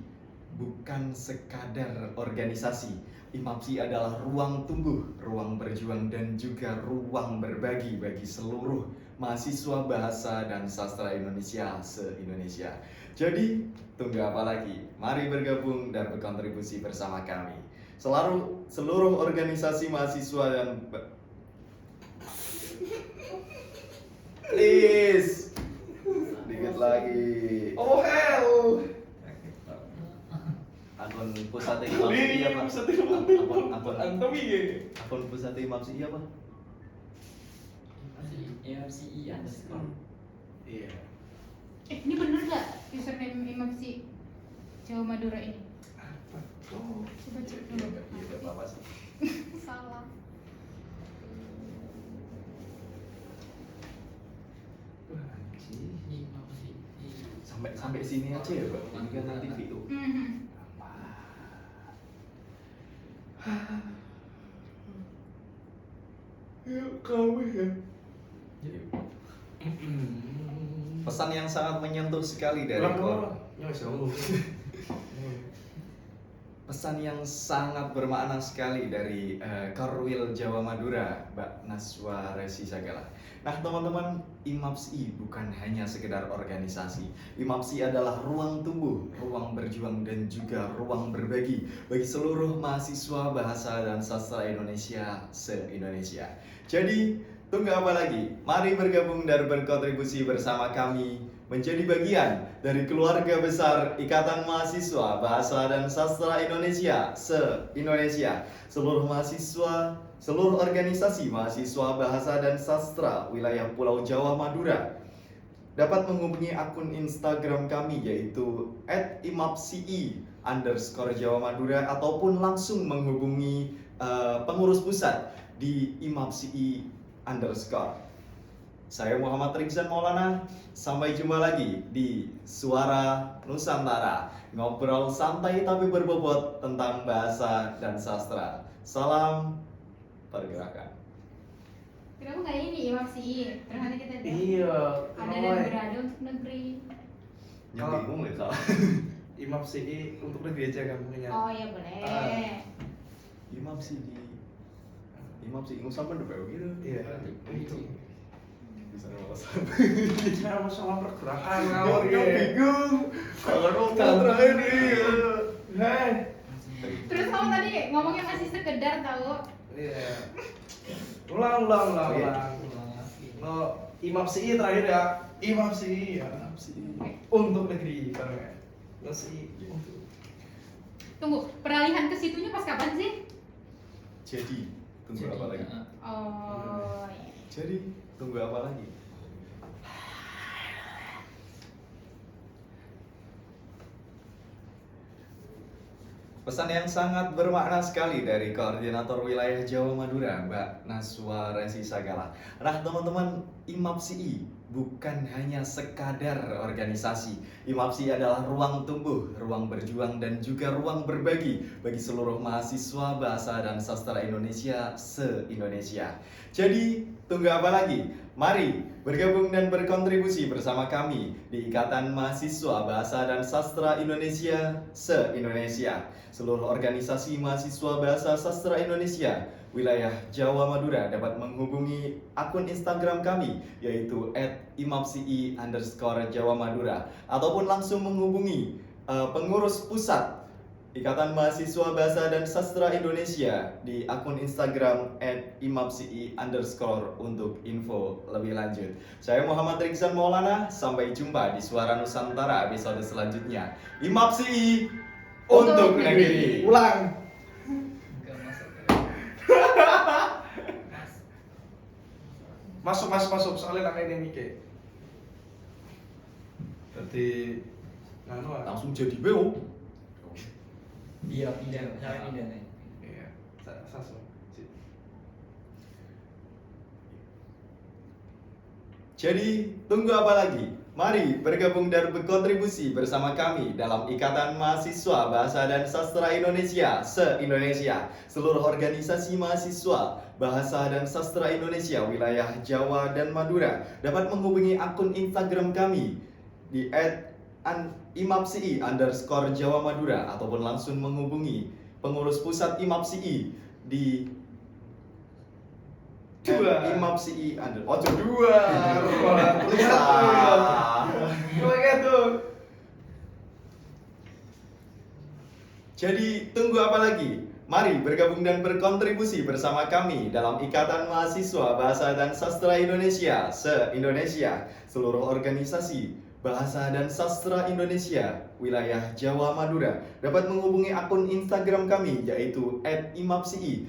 bukan sekadar organisasi. IMAPSI adalah ruang tumbuh, ruang berjuang, dan juga ruang berbagi bagi seluruh mahasiswa bahasa dan sastra Indonesia se-Indonesia. Jadi, tunggu apa lagi? Mari bergabung dan berkontribusi bersama kami. Seluruh organisasi mahasiswa dan please dikit lagi. Oh hell. Akun pusat IMAPSI apa? Akun akun pusat IMAPSI apa? MCI underscore Iya. Ini bener gak username IMAPSI Jawa Madura ini? Apa tuh? Coba cek Iya, dulu. iya, apa sih? Salah. Sampai sini aja ya, Pak. Ini kan nanti video. Mhm. Yuk kamu ya. Pesan yang sangat menyentuh sekali dari Kor. Ya jauh. Pesan yang sangat bermakna sekali dari Korwil Jawa Madura, Mbak Naswa Resi Sagala. Nah teman-teman, IMAPSI bukan hanya sekedar organisasi. IMAPSI adalah ruang tumbuh, ruang berjuang, dan juga ruang berbagi bagi seluruh mahasiswa bahasa dan sastra Indonesia se-Indonesia. Jadi, tunggu apa lagi? Mari bergabung dan berkontribusi bersama kami menjadi bagian dari keluarga besar Ikatan Mahasiswa Bahasa dan Sastra Indonesia se-Indonesia. Seluruh mahasiswa, seluruh organisasi mahasiswa bahasa dan sastra wilayah Pulau Jawa Madura dapat menghubungi akun Instagram kami yaitu @imapsi_Jawa Madura ataupun langsung menghubungi pengurus pusat di imapsi_. Saya Muhammad Rizan Maulana, sampai jumpa lagi di Suara Nusantara. Ngobrol santai tapi berbobot tentang bahasa dan sastra. Salam pergerakan. Kenapa nggak ini IMAPSI? Terus nanti kita Iya. ada dan berada untuk negeri. Yang bingung ya salah. IMAPSI untuk negeri aja kamunya. Oh iya boleh. Imam sih nggak sampai udah gitu. Iya. Itu. Bisa malas. Bicara masalah pergerakan ngawur Yo ya. bingung. Kalau terakhir nih. Hei. Terus kamu tadi ngomongnya masih sekedar tahu. Iya. Ulang. Oke. Ulang lagi. No, Imam CI terakhir ya. Imam CI ya. Untuk negeri bareng. No CI untuk. Tunggu, peralihan ke situnya pas kapan sih? Jadi, tunggu apa lagi? Oh, iya. Jadi, tunggu apa lagi? Pesan yang sangat bermakna sekali dari Koordinator Wilayah Jawa Madura, Mbak Naswa Resi Sagala. Nah teman-teman, IMAPSI bukan hanya sekadar organisasi. IMAPSI adalah ruang tumbuh, ruang berjuang, dan juga ruang berbagi bagi seluruh mahasiswa bahasa dan sastra Indonesia se-Indonesia. Jadi, tunggu apa lagi? Mari bergabung dan berkontribusi bersama kami di Ikatan Mahasiswa Bahasa dan Sastra Indonesia se-Indonesia. Seluruh organisasi mahasiswa bahasa sastra Indonesia wilayah Jawa Madura dapat menghubungi akun Instagram kami yaitu @imapsi_Jawa Madura ataupun langsung menghubungi pengurus pusat Ikatan Mahasiswa Bahasa dan Sastra Indonesia di akun Instagram @imapsi_ untuk info lebih lanjut. Saya Muhammad Rikzan Maulana, sampai jumpa di Suara Nusantara episode selanjutnya. IMAPSI untuk negeri. Ulang. Enggak masuk. Masuk soalnya namanya ini Mike. Jadi nganu ah. Langsung jadi BO. Iya, pindah, saya pindah nih. Iya, sasu. Jadi, tunggu apa lagi? Mari bergabung dan berkontribusi bersama kami dalam Ikatan Mahasiswa Bahasa dan Sastra Indonesia se-Indonesia. Seluruh organisasi mahasiswa Bahasa dan Sastra Indonesia wilayah Jawa dan Madura dapat menghubungi akun Instagram kami di @imapsi_Jawa Madura ataupun langsung menghubungi pengurus pusat IMAPSI di IMAPSI Dua. Tulisan. Jadi tunggu apa lagi? Mari bergabung dan berkontribusi bersama kami dalam Ikatan Mahasiswa Bahasa dan Sastra Indonesia se-Indonesia. Seluruh organisasi Bahasa dan Sastra Indonesia wilayah Jawa Madura dapat menghubungi akun Instagram kami yaitu @imapsi_Jawa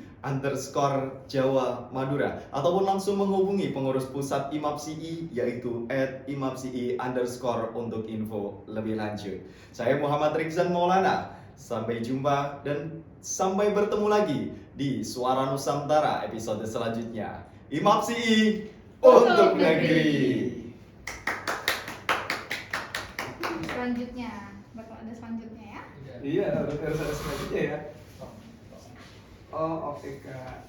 Madura ataupun langsung menghubungi pengurus pusat IMAPSI yaitu @imapsi_ untuk info lebih lanjut. Saya Muhammad Rikzan Maulana. Sampai jumpa dan sampai bertemu lagi di Suara Nusantara episode selanjutnya. IMAPSI untuk negeri. Selanjutnya, bakal ada selanjutnya ya. Iya, harus ada selanjutnya ya. Stop. Oh, oke Kak.